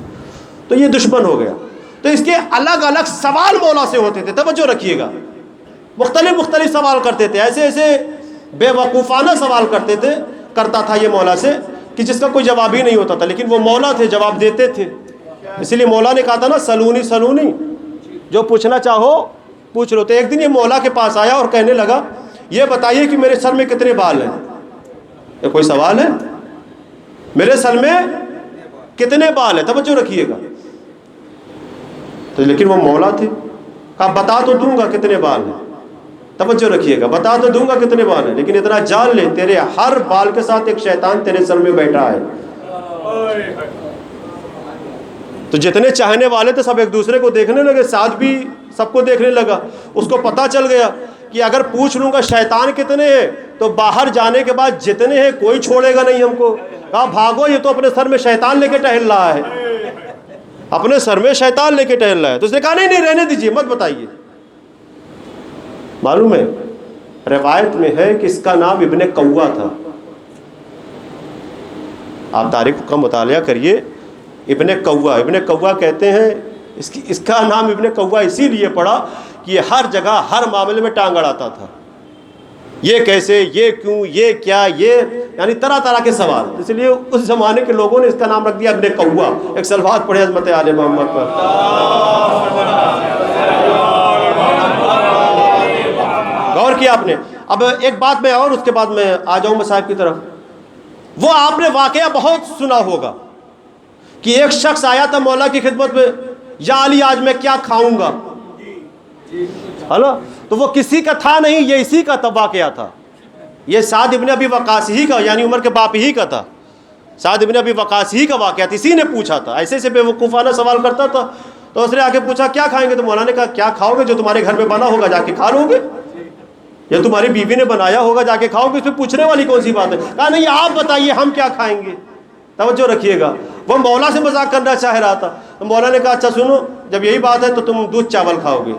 تو یہ دشمن ہو گیا۔ تو اس کے الگ الگ سوال مولا سے ہوتے تھے، توجہ رکھیے گا، مختلف سوال کرتے تھے، ایسے ایسے بے وقوفانہ سوال کرتا تھا یہ مولا سے کہ جس کا کوئی جواب ہی نہیں ہوتا تھا، لیکن وہ مولا تھے، جواب دیتے تھے۔ اسی لیے مولا نے کہا تھا نا سلونی سلونی، جو پوچھنا چاہو پوچھ لو۔ تو ایک دن یہ مولا کے پاس آیا اور کہنے لگا یہ بتائیے کہ میرے سر میں کتنے بال ہیں؟ یہ کوئی سوال ہے؟ میرے سر میں کتنے بال ہیں؟ توجہ رکھیے گا۔ تو لیکن وہ مولا تھے، کہا بتا تو دوں گا کتنے بال ہیں، توجہ رکھیے گا، بتا تو دوں گا کتنے بال ہیں، لیکن اتنا جان لے تیرے ہر بال کے ساتھ ایک شیطان تیرے سر میں بیٹھا ہے۔ تو جتنے چاہنے والے تھے سب ایک دوسرے کو دیکھنے لگے، سعد بھی سب کو دیکھنے لگا، اس کو پتہ چل گیا کہ اگر پوچھ لوں گا شیطان کتنے ہیں تو باہر جانے کے بعد جتنے ہیں کوئی چھوڑے گا نہیں ہم کو۔ کہا بھاگو، یہ تو اپنے سر میں شیطان لے کے ٹہل رہا ہے، اپنے سر میں شیطان لے کے ٹہل رہا ہے۔ تو اس نے کہا نہیں رہنے دیجیے، مت بتائیے۔ معلوم ہے روایت میں ہے کہ اس کا نام ابن قوا تھا، آپ تاریخ کا مطالعہ کریے، ابن قوا کہتے ہیں، اس کا نام ابن قوا اسی لیے پڑا کہ یہ ہر جگہ ہر معاملے میں ٹانگ اڑاتا تھا، یہ کیسے، یہ کیوں، یہ کیا، یہ یعنی طرح طرح کے سوال، اس لیے اس زمانے کے لوگوں نے اس کا نام رکھ دیا ابن قوا۔ ایک صلوات پڑھے عظمت آل محمد پر۔ غور کیا آپ نے؟ اب ایک بات میں اور اس کے بعد میں آ جاؤں مصاحب کی طرف۔ وہ آپ نے واقعہ بہت سنا ہوگا کہ ایک شخص آیا تھا مولا کی خدمت میں، یا علی آج میں کیا کھاؤں گا، ہے نا؟ تو وہ کسی کا تھا نہیں، یہ اسی کا واقعہ تھا، یہ سعد ابن ابی وقاص ہی کا، یعنی عمر کے باپ ہی کا تھا، سعد ابن ابی وقاص ہی کا واقعہ تھا، اسی نے پوچھا تھا، ایسے سے بے وقوفانہ سوال کرتا تھا۔ تو اس نے آ کے پوچھا کیا کھائیں گے؟ تو مولا نے کہا کیا کھاؤ گے؟ جو تمہارے گھر میں بنا ہوگا جا کے کھا لو گے، یا تمہاری بیوی نے بنایا ہوگا جا کے کھاؤ گے، اس میں پوچھنے والی کون سی بات ہے؟ کہا نہیں آپ بتائیے ہم کیا کھائیں گے۔ توجہ رکھیے گا، وہ مولا سے مذاق کرنا چاہ رہا تھا، تو مولا نے کہا اچھا سنو، جب یہی بات ہے تو تم دودھ چاول کھاؤ گے۔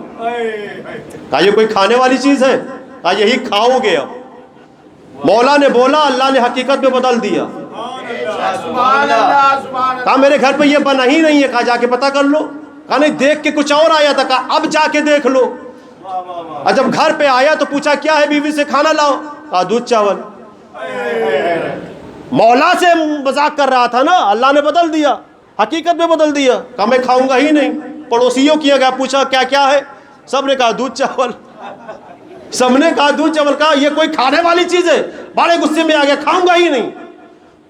کہا یہ کوئی کھانے والی چیز ہے؟ کہا یہی کھاؤ گے۔ اب مولا نے بولا، اللہ نے حقیقت میں بدل دیا۔ کہا میرے گھر پہ یہ بنا ہی نہیں ہے۔ کہا جا کے پتہ کر لو۔ کہا نہیں دیکھ کے کچھ اور آیا تھا۔ کہا اب جا کے دیکھ لو۔ اور جب گھر پہ آیا تو پوچھا کیا ہے بیوی سے؟ کھانا لاؤ۔ کہا دودھ چاول۔ مولا سے مذاق کر رہا تھا نا، اللہ نے بدل دیا، حقیقت میں بدل دیا۔ کہا میں کھاؤں گا ہی نہیں۔ پڑوسیوں کیا گیا، پوچھا کیا کیا ہے؟ سب نے کہا دودھ چاول۔ سب نے کہا دودھ چاول۔ کہا یہ کوئی کھانے والی چیز ہے؟ بڑے غصے میں آ گیا، کھاؤں گا ہی نہیں۔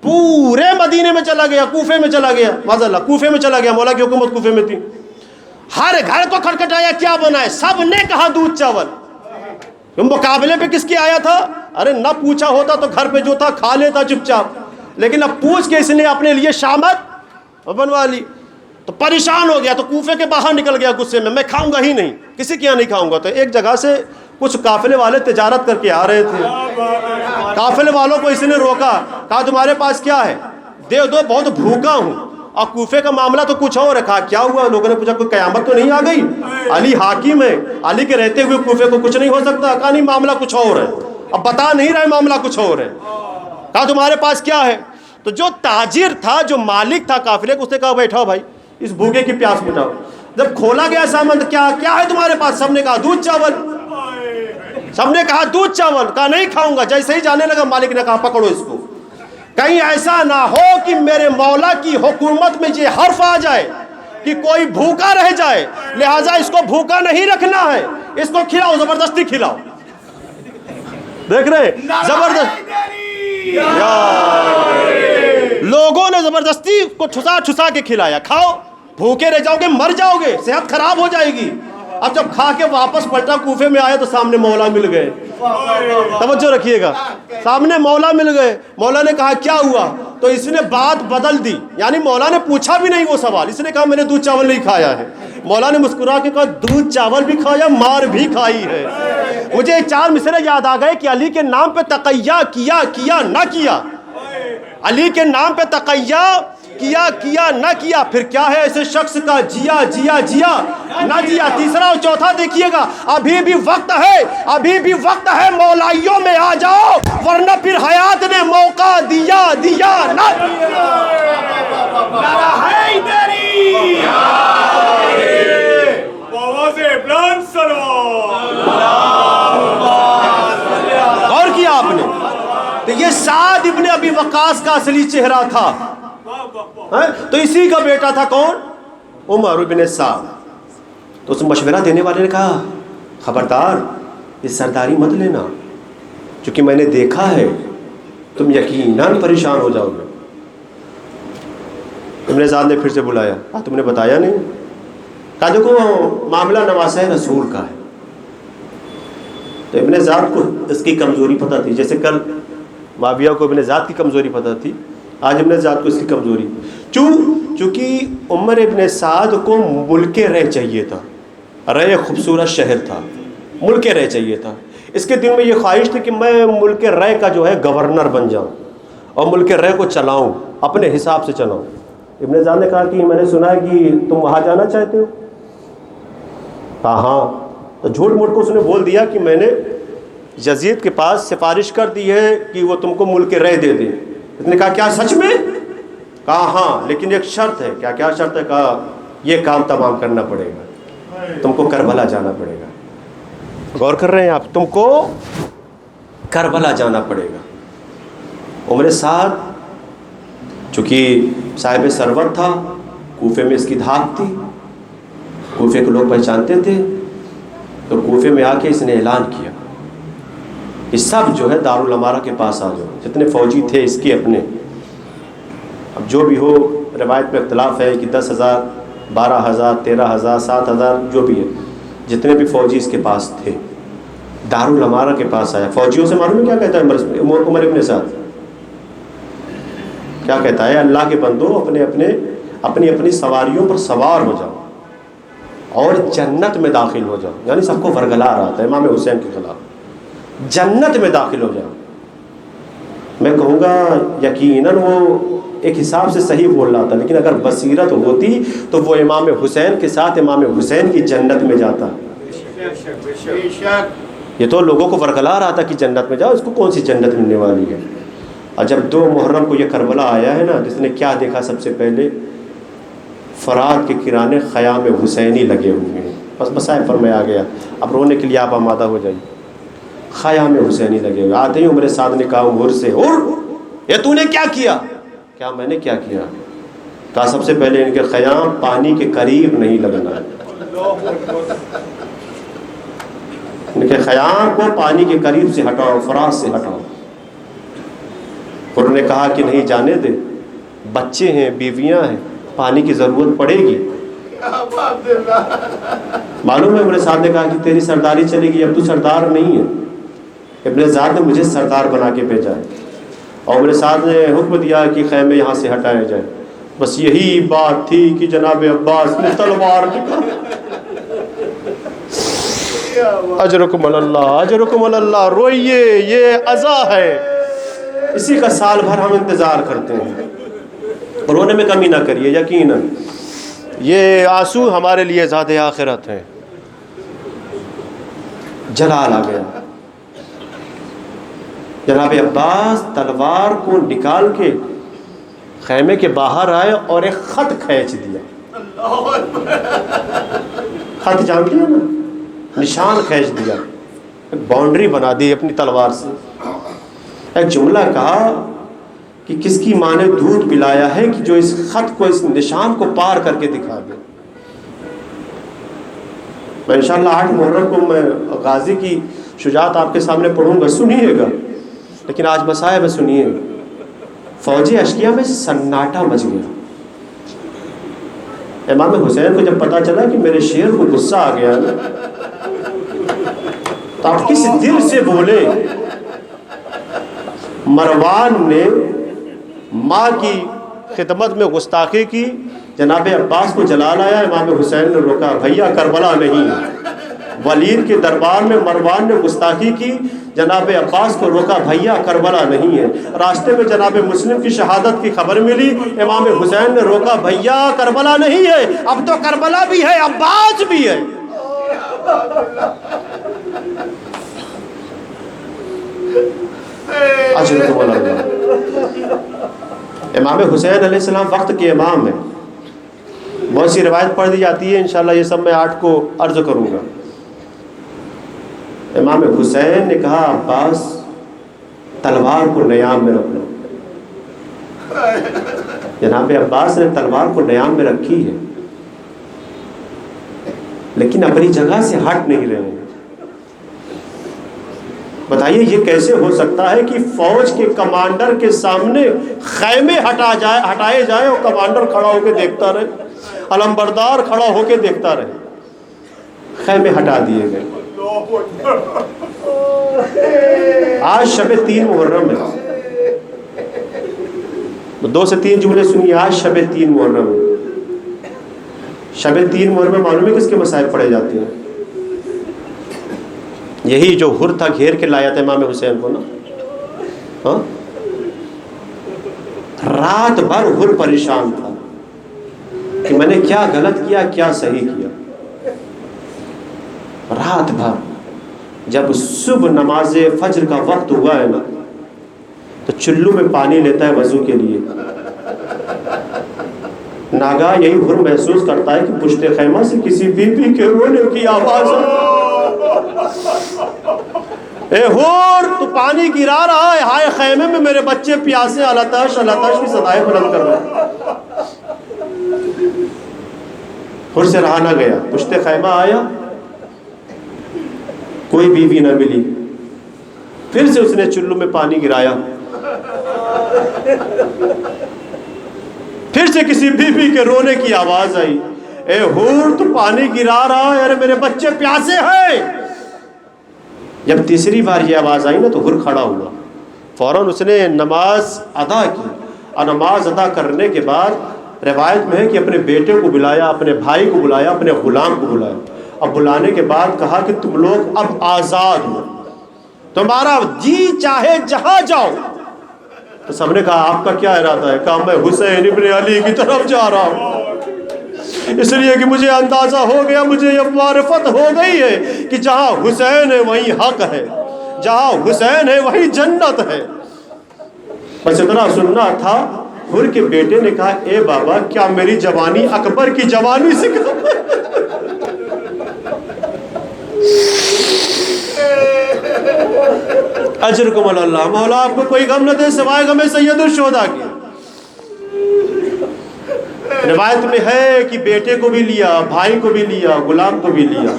پورے مدینے میں چلا گیا، کوفے میں چلا گیا، معاذ اللہ کوفے میں چلا گیا، مولا کی حکومت کوفے میں تھی۔ ہر گھر کو کھٹکھٹایا کیا بنا ہے؟ سب نے کہا دودھ چاول۔ مقابلے پہ کس کی آیا تھا؟ ارے نہ پوچھا ہوتا تو گھر پہ جو تھا کھا لیتا چپ چاپ، لیکن اب پوچھ کے اس نے اپنے لیے شامت بنوا لی، تو پریشان ہو گیا، تو کوفے کے باہر نکل گیا غصے میں کھاؤں گا ہی نہیں، کسی کے یہاں نہیں کھاؤں گا۔ تو ایک جگہ سے کچھ قافلے والے تجارت کر کے آ رہے تھے، قافلے والوں کو اس نے روکا، کہا تمہارے پاس کیا ہے؟ دے دو، بہت بھوکا ہوں۔ اور کوفے کا معاملہ تو کچھ اور ہے. کہا کیا ہوا؟ لوگوں نے پوچھا کوئی قیامت تو نہیں آ گئی؟ علی حاکم ہے، علی کے رہتے ہوئے کوفے کو کچھ نہیں ہو سکتا. کہا نہیں، معاملہ کچھ اور ہے. اب بتا نہیں رہے معاملہ کچھ اور ہے. کہا تمہارے پاس کیا ہے؟ تو جو تاجر تھا، جو مالک تھا قافلے کو، اس نے کہا بیٹھاؤ بھائی، اس بھوکے کی پیاس مٹاؤ. جب کھولا گیا سامان، کیا ہے تمہارے پاس؟ سب نے کہا دودھ چاول. سب نے کہا دودھ چاول. کہا نہیں کھاؤں گا. جیسے ہی جانے لگا، مالک نے کہا پکڑو اس کو. کہیں ایسا نہ ہو کہ میرے مولا کی حکومت میں یہ حرف آ جائے کہ کوئی بھوکا رہ جائے، لہٰذا اس کو بھوکا نہیں رکھنا ہے، اس کو کھلاؤ، زبردستی کھلاؤ. دیکھ رہے لوگوں نے زبردستی کو ٹھسا کے کھلایا. کھاؤ، بھوکے رہ جاؤ گے، مر جاؤ گے، صحت خراب ہو جائے گی. اب جب کھا کے واپس پلٹا، کوفے میں آیا تو سامنے مولا مل گئے. توجہ رکھیے گا، سامنے مولا مل گئے. مولا نے کہا کیا ہوا؟ تو اس نے بات بدل دی. یعنی مولا نے پوچھا بھی نہیں وہ سوال، اس نے کہا میں نے دودھ چاول نہیں کھایا ہے. مولا نے مسکرا کے کہا دودھ چاول بھی کھایا، مار بھی کھائی ہے. مجھے 4 مصرے یاد آ گئے کہ علی کے نام پہ تقیہ کیا نہ کیا. علی کے نام پہ تقیہ کیا نہ کیا. پھر کیا ہے ایسے شخص کا جیا نہ جیا. تیسرا اور چوتھا دیکھیے گا. ابھی بھی وقت ہے مولائیوں میں آ جاؤ، ورنہ پھر حیات نے موقع دیا نہ. غور کیا آپ نے؟ تو یہ سعد ابن ابی وقاص کا اصلی چہرہ تھا. تو اسی کا بیٹا تھا کون؟ عمر بن سعد. تو اس مشورہ دینے والے نے کہا خبردار، یہ سرداری مت لینا، چونکہ میں نے دیکھا ہے تم یقیناً پریشان ہو جاؤ گے. ابن سعد نے پھر سے بلایا. تم نے بتایا نہیں. کہا دیکھو معاملہ نواسہ رسول کا ہے. تو ابن سعد کو اس کی کمزوری پتہ تھی. جیسے کل معاویہ کو ابن سعد کی کمزوری پتہ تھی، آج ابن سعد کو اس کی کمزوری. چونکہ عمر ابن سعد کو ملک رے چاہیے تھا. رے خوبصورت شہر تھا، ملک رے چاہیے تھا. اس کے دل میں یہ خواہش تھی کہ میں ملک رے کا جو ہے گورنر بن جاؤں اور ملک رے کو چلاؤں، اپنے حساب سے چلاؤں. ابن سعد نے کہا کہ میں نے سنا ہے کہ تم وہاں جانا چاہتے ہو. ہاں. تو جھوٹ موٹ کو اس نے بول دیا کہ میں نے یزید کے پاس سفارش کر دی ہے کہ وہ تم کو ملک رے دے دے. اس نے کہا کیا سچ میں؟ کہا ہاں، لیکن ایک شرط ہے. کیا شرط ہے؟ کہا یہ کام تمام کرنا پڑے گا، تم کو کربلا جانا پڑے گا. غور کر رہے ہیں آپ؟ تم کو کربلا جانا پڑے گا. عمر سعد چونکہ صاحب ثروت تھا، کوفے میں اس کی دھاک تھی، کوفے کے لوگ پہچانتے تھے. تو کوفے میں آ کے اس نے اعلان کیا کہ سب جو ہے دارالامارہ کے پاس آ جاؤ. جتنے فوجی تھے اس کے اپنے، اب جو بھی ہو روایت میں اختلاف ہے کہ 10,000 12,000 13,000 7,000 جو بھی ہے، جتنے بھی فوجی اس کے پاس تھے دارالامارہ کے پاس آیا. فوجیوں سے معلوم ہے کیا کہتا ہے عمر ابن سعد؟ کیا کہتا ہے؟ اللہ کے بندو اپنی اپنی سواریوں پر سوار ہو جاؤ اور جنت میں داخل ہو جاؤ. یعنی سب کو ورگلا رہا تھا امام حسین کے خلاف. جنت میں داخل ہو جاؤ. میں کہوں گا یقیناً وہ ایک حساب سے صحیح بول رہا تھا، لیکن اگر بصیرت ہوتی تو وہ امام حسین کے ساتھ امام حسین کی جنت میں جاتا. یہ تو لوگوں کو ورگلا رہا تھا کہ جنت میں جاؤ، اس کو کون سی جنت ملنے والی ہے. اور جب 2 محرم کو یہ کربلا آیا ہے نا، جس نے کیا دیکھا؟ سب سے پہلے فرات کے کرانے خیام حسینی لگے ہوئے ہیں. بس مسائل پر میں آ گیا، اب رونے کے لیے آپ آمادہ ہو جائیے. خیام حسینی لگے ہوئے. آتے ہی عمر سعد نے کہا عمر سے، یہ تو نے کیا کیا؟ کیا میں نے کیا کیا؟ کہا سب سے پہلے ان کے خیام پانی کے قریب نہیں لگنا ہے. ان کے خیام کو پانی کے قریب سے ہٹاؤ، فرات سے ہٹاؤ. انہوں نے کہا کہ نہیں جانے دے، بچے ہیں، بیویاں ہیں، پانی کی ضرورت پڑے گی. معلوم ہے ابن سعد نے کہا کہ تیری سرداری چلے گی، اب تو سردار نہیں ہے. ابن سعد نے مجھے سردار بنا کے بھیجا ہے، اور ابن سعد نے حکم دیا کہ خیمے یہاں سے ہٹائے جائے. بس یہی بات تھی کہ جناب عباس نے تلوار نکالی. اجرکم اللہ، اجرکم اللہ. روئیے، یہ عزا ہے، اسی کا سال بھر ہم انتظار کرتے ہیں. رونے میں کمی نہ کریے، یقیناً یہ آنسو ہمارے لیے ذات آخرت ہیں۔ جلال آ گیا، جناب عباس تلوار کو نکال کے خیمے کے باہر آئے اور ایک خط کھینچ دیا۔ خط جانتی ہیں نا، نشان کھینچ دیا، ایک باؤنڈری بنا دی اپنی تلوار سے۔ ایک جملہ کہا کہ کس کی ماں نے دودھ پلایا ہے کہ جو اس خط کو، اس نشان کو پار کر کے دکھا دے۔ میں انشاءاللہ 8 محرم کو میں غازی کی شجاعت آپ کے سامنے پڑھوں گا، سنیے گا، لیکن آج مسائب میں سنیے۔ فوج اشکیا میں سناٹا مچ گیا۔ امام حسین کو جب پتا چلا کہ میرے شیر کو غصہ آ گیا نا، تو آپ کس دل سے بولے؟ مروان نے ماں کی خدمت میں گستاخی کی، جناب عباس کو جلا لایا، امام حسین نے روکا، بھیا کربلا نہیں۔ ولید کے دربار میں مروان نے گستاخی کی، جناب عباس کو روکا، بھیا کربلا نہیں ہے۔ راستے میں جناب مسلم کی شہادت کی خبر ملی، امام حسین نے روکا، بھیا کربلا نہیں ہے، اب تو کربلا بھی ہے، عباس بھی ہے۔ اجرکم اللہ۔ امام حسین علیہ السلام وقت کے امام ہیں، بہت سی روایت پڑھ دی جاتی ہے، انشاءاللہ یہ سب میں 8 کو عرض کروں گا۔ امام حسین نے کہا، عباس تلوار کو نیام میں رکھ لو۔ جناب عباس نے تلوار کو نیام میں رکھی ہے، لیکن اپنی جگہ سے ہٹ نہیں رہے ہیں۔ بتائیے یہ کیسے ہو سکتا ہے کہ فوج کے کمانڈر کے سامنے خیمے ہٹائے جائے اور کمانڈر کھڑا ہو کے دیکھتا رہے، علمبردار کھڑا ہو کے دیکھتا رہے؟ خیمے ہٹا دیے گئے۔ آج شب 3 محرم ہے، 2 سے 3 جملے سنیے۔ آج شب 3 محرم ہے۔ شب 3 محرم میں معلوم ہے کس کے مسائل پڑھے جاتے ہیں؟ یہی جو ہر تھا گھیر کے لایا تھا امام حسین کو نا، ہاں؟ رات بھر ہر پریشان تھا کہ میں نے کیا غلط کیا، کیا صحیح کیا۔ رات بھر جب صبح نماز فجر کا وقت ہوا ہے نا، تو چلو میں پانی لیتا ہے وضو کے لیے، ناگاہ یہی ہر محسوس کرتا ہے کہ پشت خیمہ سے کسی بی بی کے رونے کی آواز ہے۔ اے ہور، تو پانی گرا رہا ہے، ہائے خیمے میں میرے بچے پیاسے، الاتش الاتش کی صدائیں بلند کر رہے ہیں۔ ہر سے رہا نہ گیا، پشت خیمہ آیا، کوئی بیوی نہ ملی، پھر سے اس نے چلو میں پانی گرایا، پھر سے کسی بیوی کے رونے کی آواز آئی، اے ہور، تو پانی گرا رہا ہے، ارے میرے بچے پیاسے ہیں۔ جب تیسری بار یہ آواز آئی نا، تو ہر کھڑا ہوا، فوراً اس نے نماز ادا کی، اور نماز ادا کرنے کے بعد روایت میں ہے کہ اپنے بیٹے کو بلایا، اپنے بھائی کو بلایا، اپنے غلام کو بلایا۔ اب بلانے کے بعد کہا کہ تم لوگ اب آزاد ہو، تمہارا جی چاہے جہاں جاؤ۔ تو سب نے کہا آپ کا کیا ارادہ ہے؟ کہا میں حسین ابن علی کی طرف جا رہا ہوں، اس لیے کہ مجھے اندازہ ہو گیا، مجھے یہ معرفت ہو گئی ہے کہ جہاں حسین ہے وہیں حق ہے، جہاں حسین ہے وہیں جنت ہے۔ بس اتنا سننا تھا۔ ہر کے بیٹے نے کہا، اے بابا، کیا میری جوانی اکبر کی جوانی سے اجرکم اللہ، مولا آپ کو کوئی غم نہ دے سوائے غم سید الشہداء کی۔ روایت میں ہے کہ بیٹے کو بھی لیا، بھائی کو بھی لیا، غلام کو بھی لیا۔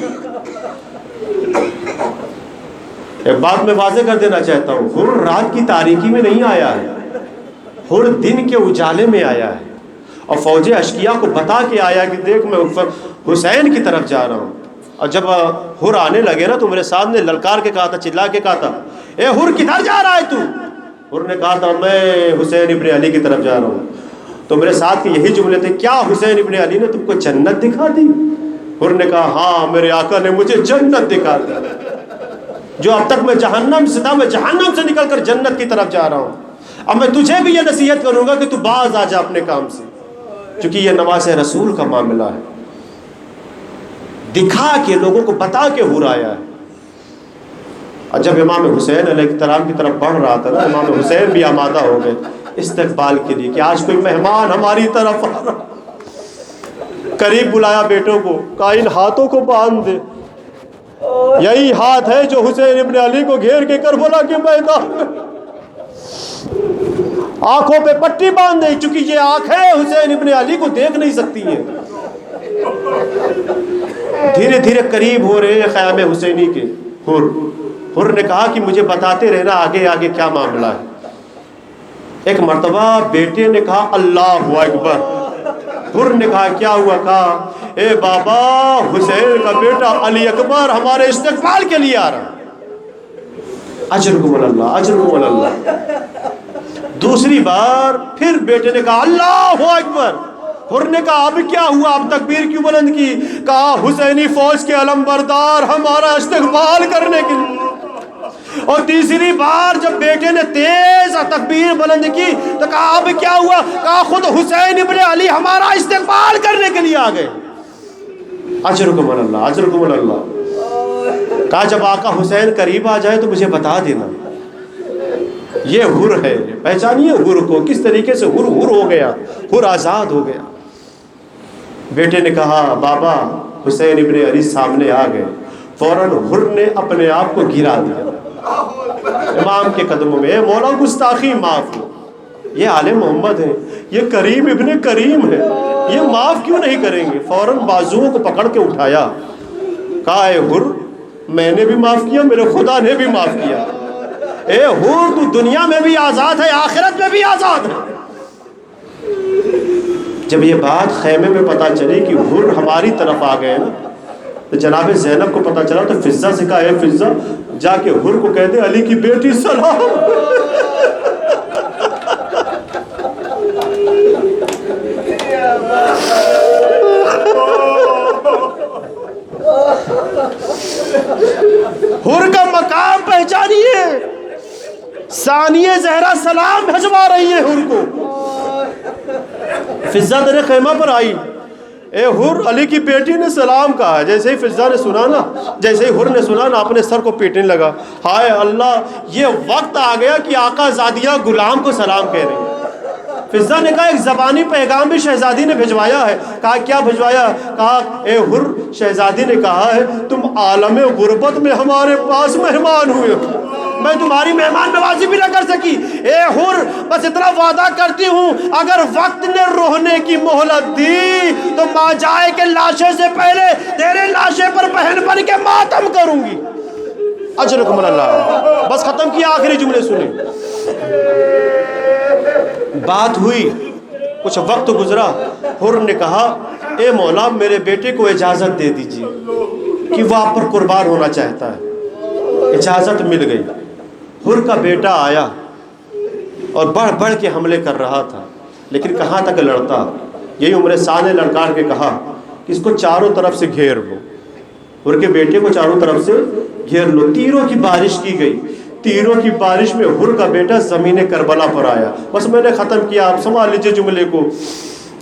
ایک بات میں واضح کر دینا چاہتا ہوں، ہر رات کی تاریکی میں نہیں آیا ہے، ہر دن کے اجالے میں آیا ہے، اور فوج اشکیا کو بتا کے آیا کہ دیکھ میں حسین کی طرف جا رہا ہوں۔ اور جب ہر آنے لگے نا، تو میرے ساتھ نے للکار کے کہا تھا، چلا کے کہا تھا، اے ہر کدھر جا رہا ہے تو؟ ہر نے کہا تھا، میں حسین ابن علی کی طرف جا رہا ہوں۔ تو میرے ساتھ کے یہی جملے تھے، کیا حسین ابن علی نے تم کو جنت دکھا دی؟ ہر نے کہا، ہاں میرے آقا نے مجھے جنت دکھا دی، جو اب تک میں جہنم سے تھا، میں جہنم سے نکل کر جنت کی طرف جا رہا ہوں۔ اب میں تجھے بھی یہ نصیحت کروں گا کہ تو باز آ جا اپنے کام سے، چونکہ یہ نواز رسول کا معاملہ ہے، دکھا کے لوگوں کو بتا کے حور آیا ہے۔ اور جب امام حسین علیہ السلام کی طرف بڑھ رہا تھا نا، امام حسین بھی آمادہ ہو گئے استقبال کے لیے کہ آج کوئی مہمان ہماری طرف آ رہا۔ قریب بلایا بیٹوں کو، کہا ان ہاتھوں کو باندھ دے، یہی ہاتھ ہے جو حسین ابن علی کو گھیر کے کربلا کے میدان میں آنکھوں پہ پٹی باندھ دے، چونکہ یہ آنکھیں حسین ابن علی کو دیکھ نہیں سکتی ہیں۔ دھیرے دھیرے قریب ہو رہے ہیں خیام حسینی کے۔ حر نے کہا کہ مجھے بتاتے رہنا آگے آگے کیا معاملہ ہے۔ ایک مرتبہ بیٹے نے کہا اللہ اکبر۔ حر نے کہا کیا ہوا؟ کہا اے بابا حسین کا بیٹا علی اکبر ہمارے استقبال کے لیے آ رہا۔ اجرکم اللہ اجرکم اللہ۔ دوسری بار پھر بیٹے نے کہا اللہ اکبر۔ حر نے کہا اب کیا ہوا؟ اب تکبیر کیوں بلند کی؟ کہا حسینی فوج کے علمبردار ہمارا استقبال کرنے کے لیے۔ اور تیسری بار جب بیٹے نے تیز تکبیر بلند کی تو کہا اب کیا ہوا؟ کہا خود حسین ابن علی ہمارا استقبال کرنے کے لیے آ گئے۔ اجرکم اللہ اجرکم اللہ۔ کہا جب آقا حسین قریب آ جائے تو مجھے بتا دینا۔ یہ حر ہے، پہچانیے حر کو، کس طریقے سے حر ہو گیا، حر آزاد ہو گیا۔ بیٹے نے کہا بابا حسین ابن علی سامنے آ گئے۔ فوراً حر نے اپنے آپ کو گرا دیا امام کے قدموں میں، اے مولا گستاخی معاف ہو، یہ آل محمد ہیں، یہ کریم ابن کریم ہے، یہ معاف کیوں نہیں کریں گے؟ فوراً بازوؤں کو پکڑ کے اٹھایا، کہا اے حر میں نے بھی معاف کیا، میرے خدا نے بھی معاف کیا۔ اے حر تو دنیا میں بھی آزاد ہے، آخرت میں بھی آزاد ہے۔ جب یہ بات خیمے میں پتہ چلی کہ حر ہماری طرف آ گئے نا، تو جناب زینب کو پتہ چلا تو فضہ سے کہا اے فضہ جا کے حر کو کہہ دے علی کی بیٹی سلام۔ حر کا مقام پہچانیے، ثانیہ زہرا سلام بھجوا رہی ہے حر کو۔ فضہ تیرے خیمہ پر آئی، اے حر علی کی بیٹی نے سلام کہا۔ جیسے ہی فضہ نے سنا نا، جیسے ہی حر نے سنا نا، اپنے سر کو پیٹنے لگا، ہائے اللہ یہ وقت آ گیا کہ آقا زادیہ غلام کو سلام کہہ رہی ہیں۔ فضہ نے کہا ایک زبانی پیغام بھی شہزادی نے بھجوایا ہے۔ کہا کیا بھجوایا؟ کہا اے حر شہزادی نے کہا ہے تم عالم غربت میں ہمارے پاس مہمان ہوئے ہو، میں تمہاری مہمان نوازی بھی نہ کر سکی۔ اے حر بس اتنا وعدہ کرتی ہوں اگر وقت نے رونے کی مہلت دی تو ماں جائے کے لاشے سے پہلے تیرے لاشے پر بہن بن کے ماتم کروں گی۔ اجرکم اللہ۔ بس ختم کیا، آخری جملے سنیں۔ بات ہوئی، کچھ وقت گزرا، حر نے کہا اے مولا میرے بیٹے کو اجازت دے دیجیے کہ وہ آپ پر قربان ہونا چاہتا ہے۔ اجازت مل گئی۔ حر کا بیٹا آیا اور بڑھ بڑھ کے حملے کر رہا تھا، لیکن کہاں تک لڑتا؟ یہی عمر سعد نے لڑکار کے کہا کہ اس کو چاروں طرف سے گھیر لو، حر کے بیٹے کو چاروں طرف سے گھیر لو۔ تیروں کی بارش کی گئی، تیروں کی بارش میں حر کا بیٹا زمین کربلا پر آیا۔ بس میں نے ختم کیا، آپ سمجھ لیجئے جملے کو،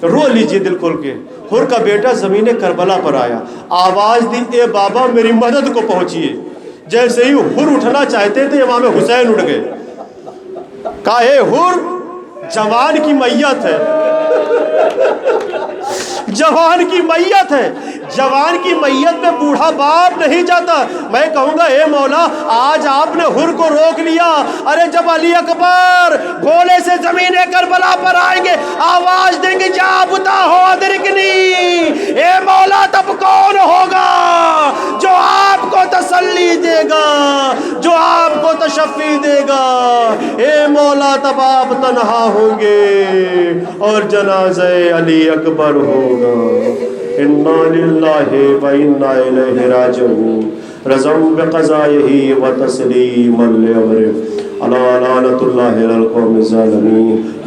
رو لیجئے دل کھول کے۔ حر کا بیٹا زمین کربلا پر آیا، آواز دی اے بابا میری مدد کو پہنچیے۔ جیسے ہی حر اٹھنا چاہتے تھے امام حسین اٹھ گئے۔ کہا اے حر جوان کی میت ہے، جوان کی میت ہے، جوان کی میت میں بوڑھا باپ نہیں جاتا۔ میں کہوں گا اے مولا آج آپ نے حر کو روک لیا، ارے جب علی اکبر گولے سے زمین کربلا پر آئیں گے آواز دیں گے جا بتا ہو ادرکنی، اے مولا تب کون ہوگا جو آپ کو تسلی دے گا، جو آپ کو تشفی دے گا؟ اے مولا تب آپ تنہا ہوں گے اور جنازہ علی اکبر ہوگا۔ انا للہ و انا الیہ راجعون، رضا بقضائہ و تسلیما لامرہ، الا لعنۃ اللہ علی القوم الظالمین۔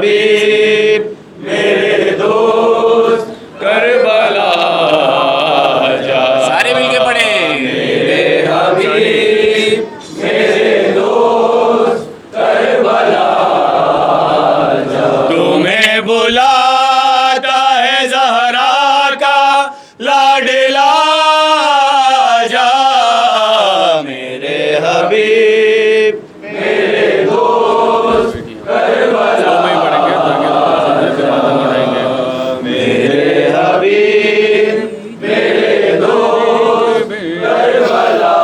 حبیب میرے دوست کربلا جا. سارے مل کے پڑھیں. میرے حبیب میرے دوست کربلا جا. تمہیں بلاتا ہے زہرا کا لاڈلا جا. میرے حبیب میرے دوست کربلا میرے حبیب میرے دوست کربلا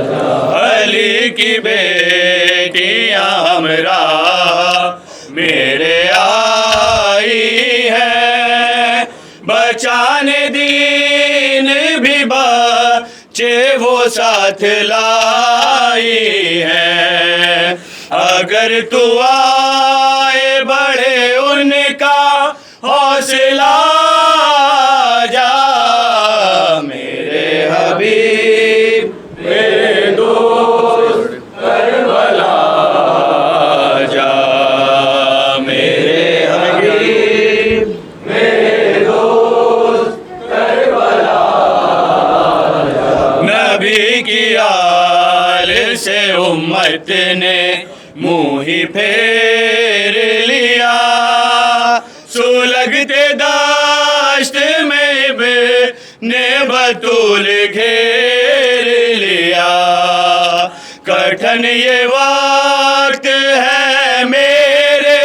جا. علی کی بیٹیاں ہمراہ میرے آئی ہے. بچانے دین بھی بچے وہ ساتھ لائی ہے. اگر تو آئے بڑھے ان کا حوصلہ جا. میرے حبیب میرے دوست کربلا جا. میرے حبیب میرے دوست کربلا جا. نبی کی آل سے امت نے منہ ہی پھیر لیا. سلگتے داشت میں نے بطول گھیر لیا. کٹھن یہ وقت ہے میرے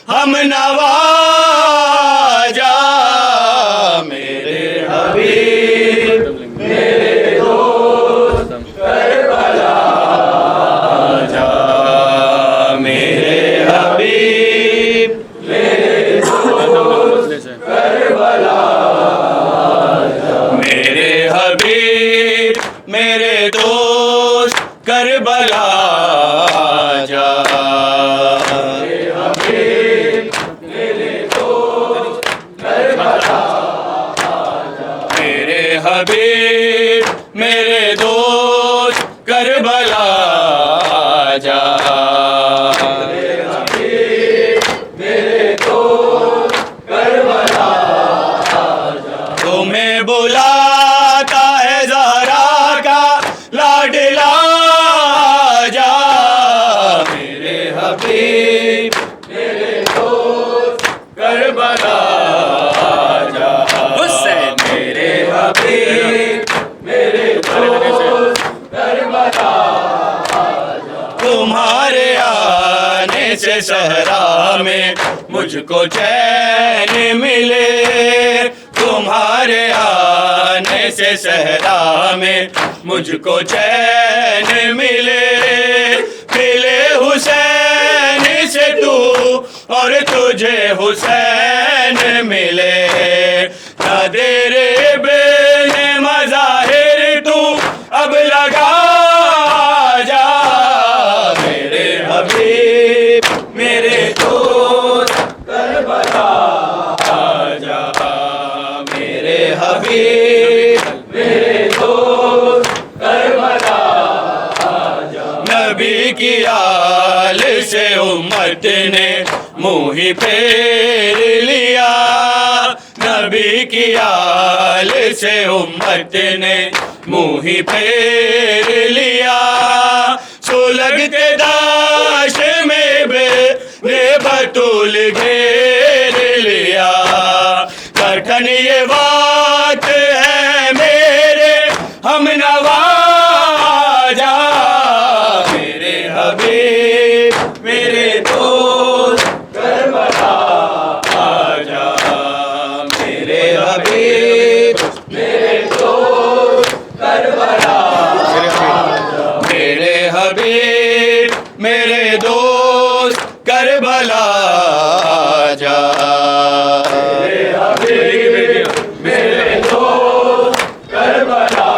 ہم نوا جا. میرے حبیب میرے دوست کربلا جا. میرے حبیب میرے دوست کربلا جا. میرے حبیب میرے دوست کربلا جا. میرے حبیب میرے دوست کربلا جا. میرے حبیب میرے دوست کربلا جا. میرے حبیب میرے دوست کربلا جا. تمہیں بلاتا ہے زہرا کا لاڈلا جا. میرے حبیب میرے دوست کربلا جا. حسین میرے حبیب میرے دوست کربلا جا. تمہارے آنے سے صحرا میں مجھ کو چین ملے. تمہارے آنے سے صحرا میں مجھ کو چین ملے. ملے حسین سے تو اور تجھے حسین ملے. نہ تیرے بن مظاہر تو اب لگا جا. میرے حبیب میرے دوست کربلا جا. میرے حبیب میرے دوست کربلا جا. نبی کی آل سے امت نے منہ ہی پھیر لیا. نبی کی آل سے امت نے منہ ہی پھیر لیا. سلگتے داشت میں نے بطول گھیر لیا. کٹھن یہ بات ہے میرے ہم نوا جا. میرے حبیب میرے دوست کربلا جا. میرے حبیب میرے دوست کربلا جا. میرے حبیب میرے دوست کربلا جا. میرے حبیب میرے دوست کربلا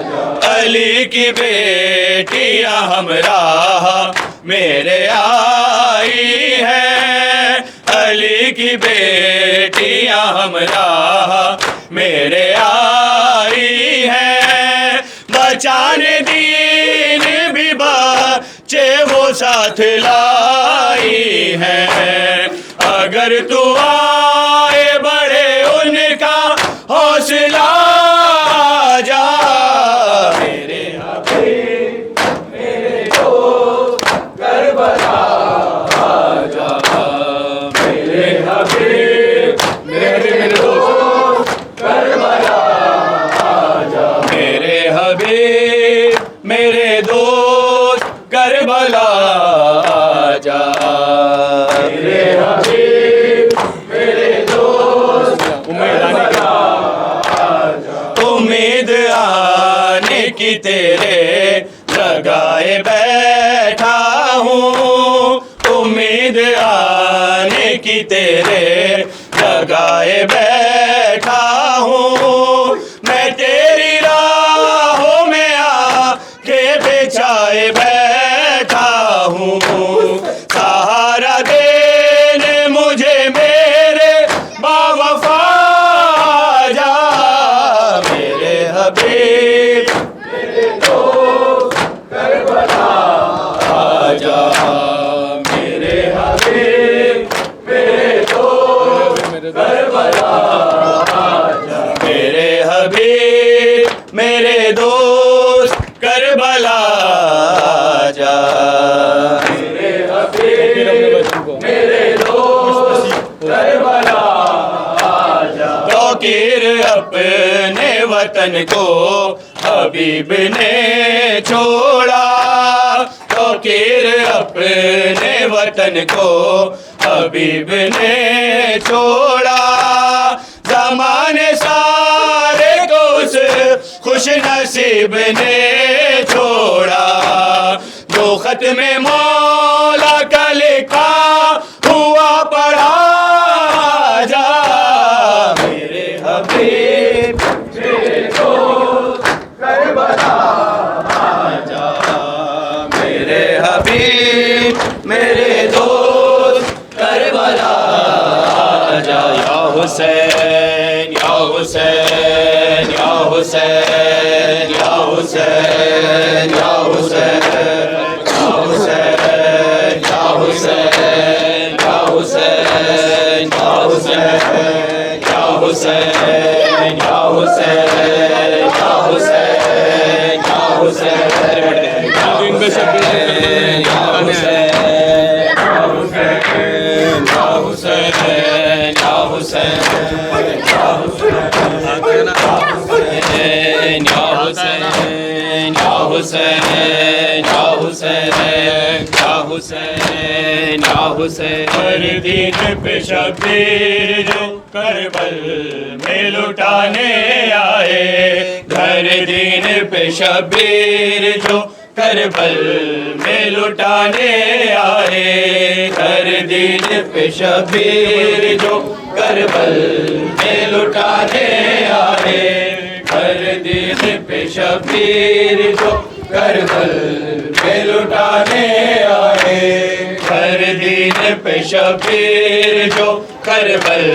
جا. علی کی بیٹیاں ہمراہ میرے آئی ہے. علی کی بیٹیاں ہمراہ میرے آئی ہے. بچانے دین بھی بچے وہ ساتھ ساتھ لائی ہے، اگر تو آئے بڑے ان کا حوصلہ جا، میرے حبیب میرے دوست کربلا جا، میرے حبیب میرے دوست کربلا جا، میرے حبیب میرے دوست کربلا جا، میرے حبیب میرے دوست کربلا جا، امید آنے کی تیرے لگائے بیٹھا ہوں، امید آنے کی تیرے لگائے بیٹھا ہوں، میں تیری راہوں میں آ کے بچھائے بیٹھا ہوں، سہارا دینے مجھے میرے باوفا جا، میرے حبیب میرے دوست کربلا جا، میرے حبیب میرے دوست کربلا جا، میرے حبیب میرے دوست کربلا جا، میرے حبیب میرے دوست کربلا جا، توقیر اپنے وطن کو حبیب نے چھوڑا، توقیر اپنے وطن کو حبیب نے چھوڑا، زمانے سارے کو اس خوش نصیب نے چھوڑا، جو ختم مولا کا لکھا ہوا پڑھا جا، میرے حبیب میرے دوست کربلا جا، میرے حبیب میرے دوست کربلا جا، یا حسین یا حسین یا حسین یا حسین یا حسین یا حسین یا حسین یا حسین یا حسین یا حسین یا حسین یا حسین یا حسین ہر دین پہ شبیر جو کربل میں لٹانے آئے، ہر دین پہ شبیر جو کربل میں لٹانے آئے، ہر دین پہ شبیر جو کربل میں لٹانے آئے، ہر دین پہ شبیر جو کربل میں لٹانے آئے، ہر دین پہ شبیر جو کربل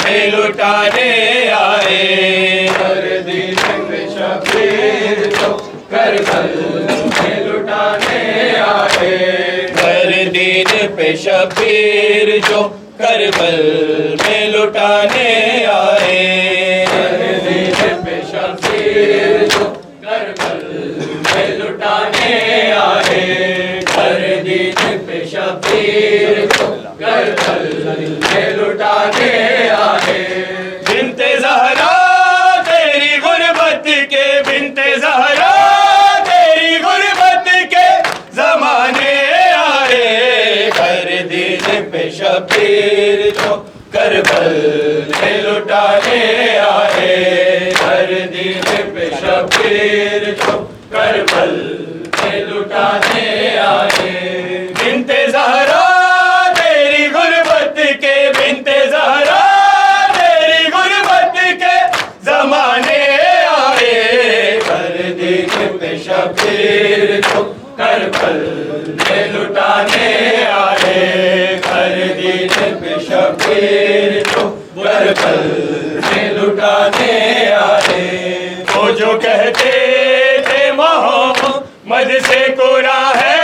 میں لٹانے آئے، ہر دین پہ شبیر جو کربل میں لٹانے آئے، ہر دین پہ شبیر جو کربل میں لٹانے آئے، ہر دین پہ شبیر جو کربل میں لٹانے آئے، ہر دین پہ شبیر جو کربل میں لٹانے آئے، بنت زہرا تیری غربت کے، بنت زہرا تیری غربت کے زمانے آئے، ہر دین پہ شبیر جو کربل میں لٹانے آئے، ہر دین پہ شبیر جو کربل میں لٹانے آئے، بنت زہرا تیری غربت کے، بنت زہرا تیری غربت کے زمانے آئے، ہر دین پہ شبیر جو کربل میں لٹانے آئے، ہر دین پہ شبیر جو کربل میں لٹانے آئے، وہ جو کہتے تھے محمد سے قرآن ہے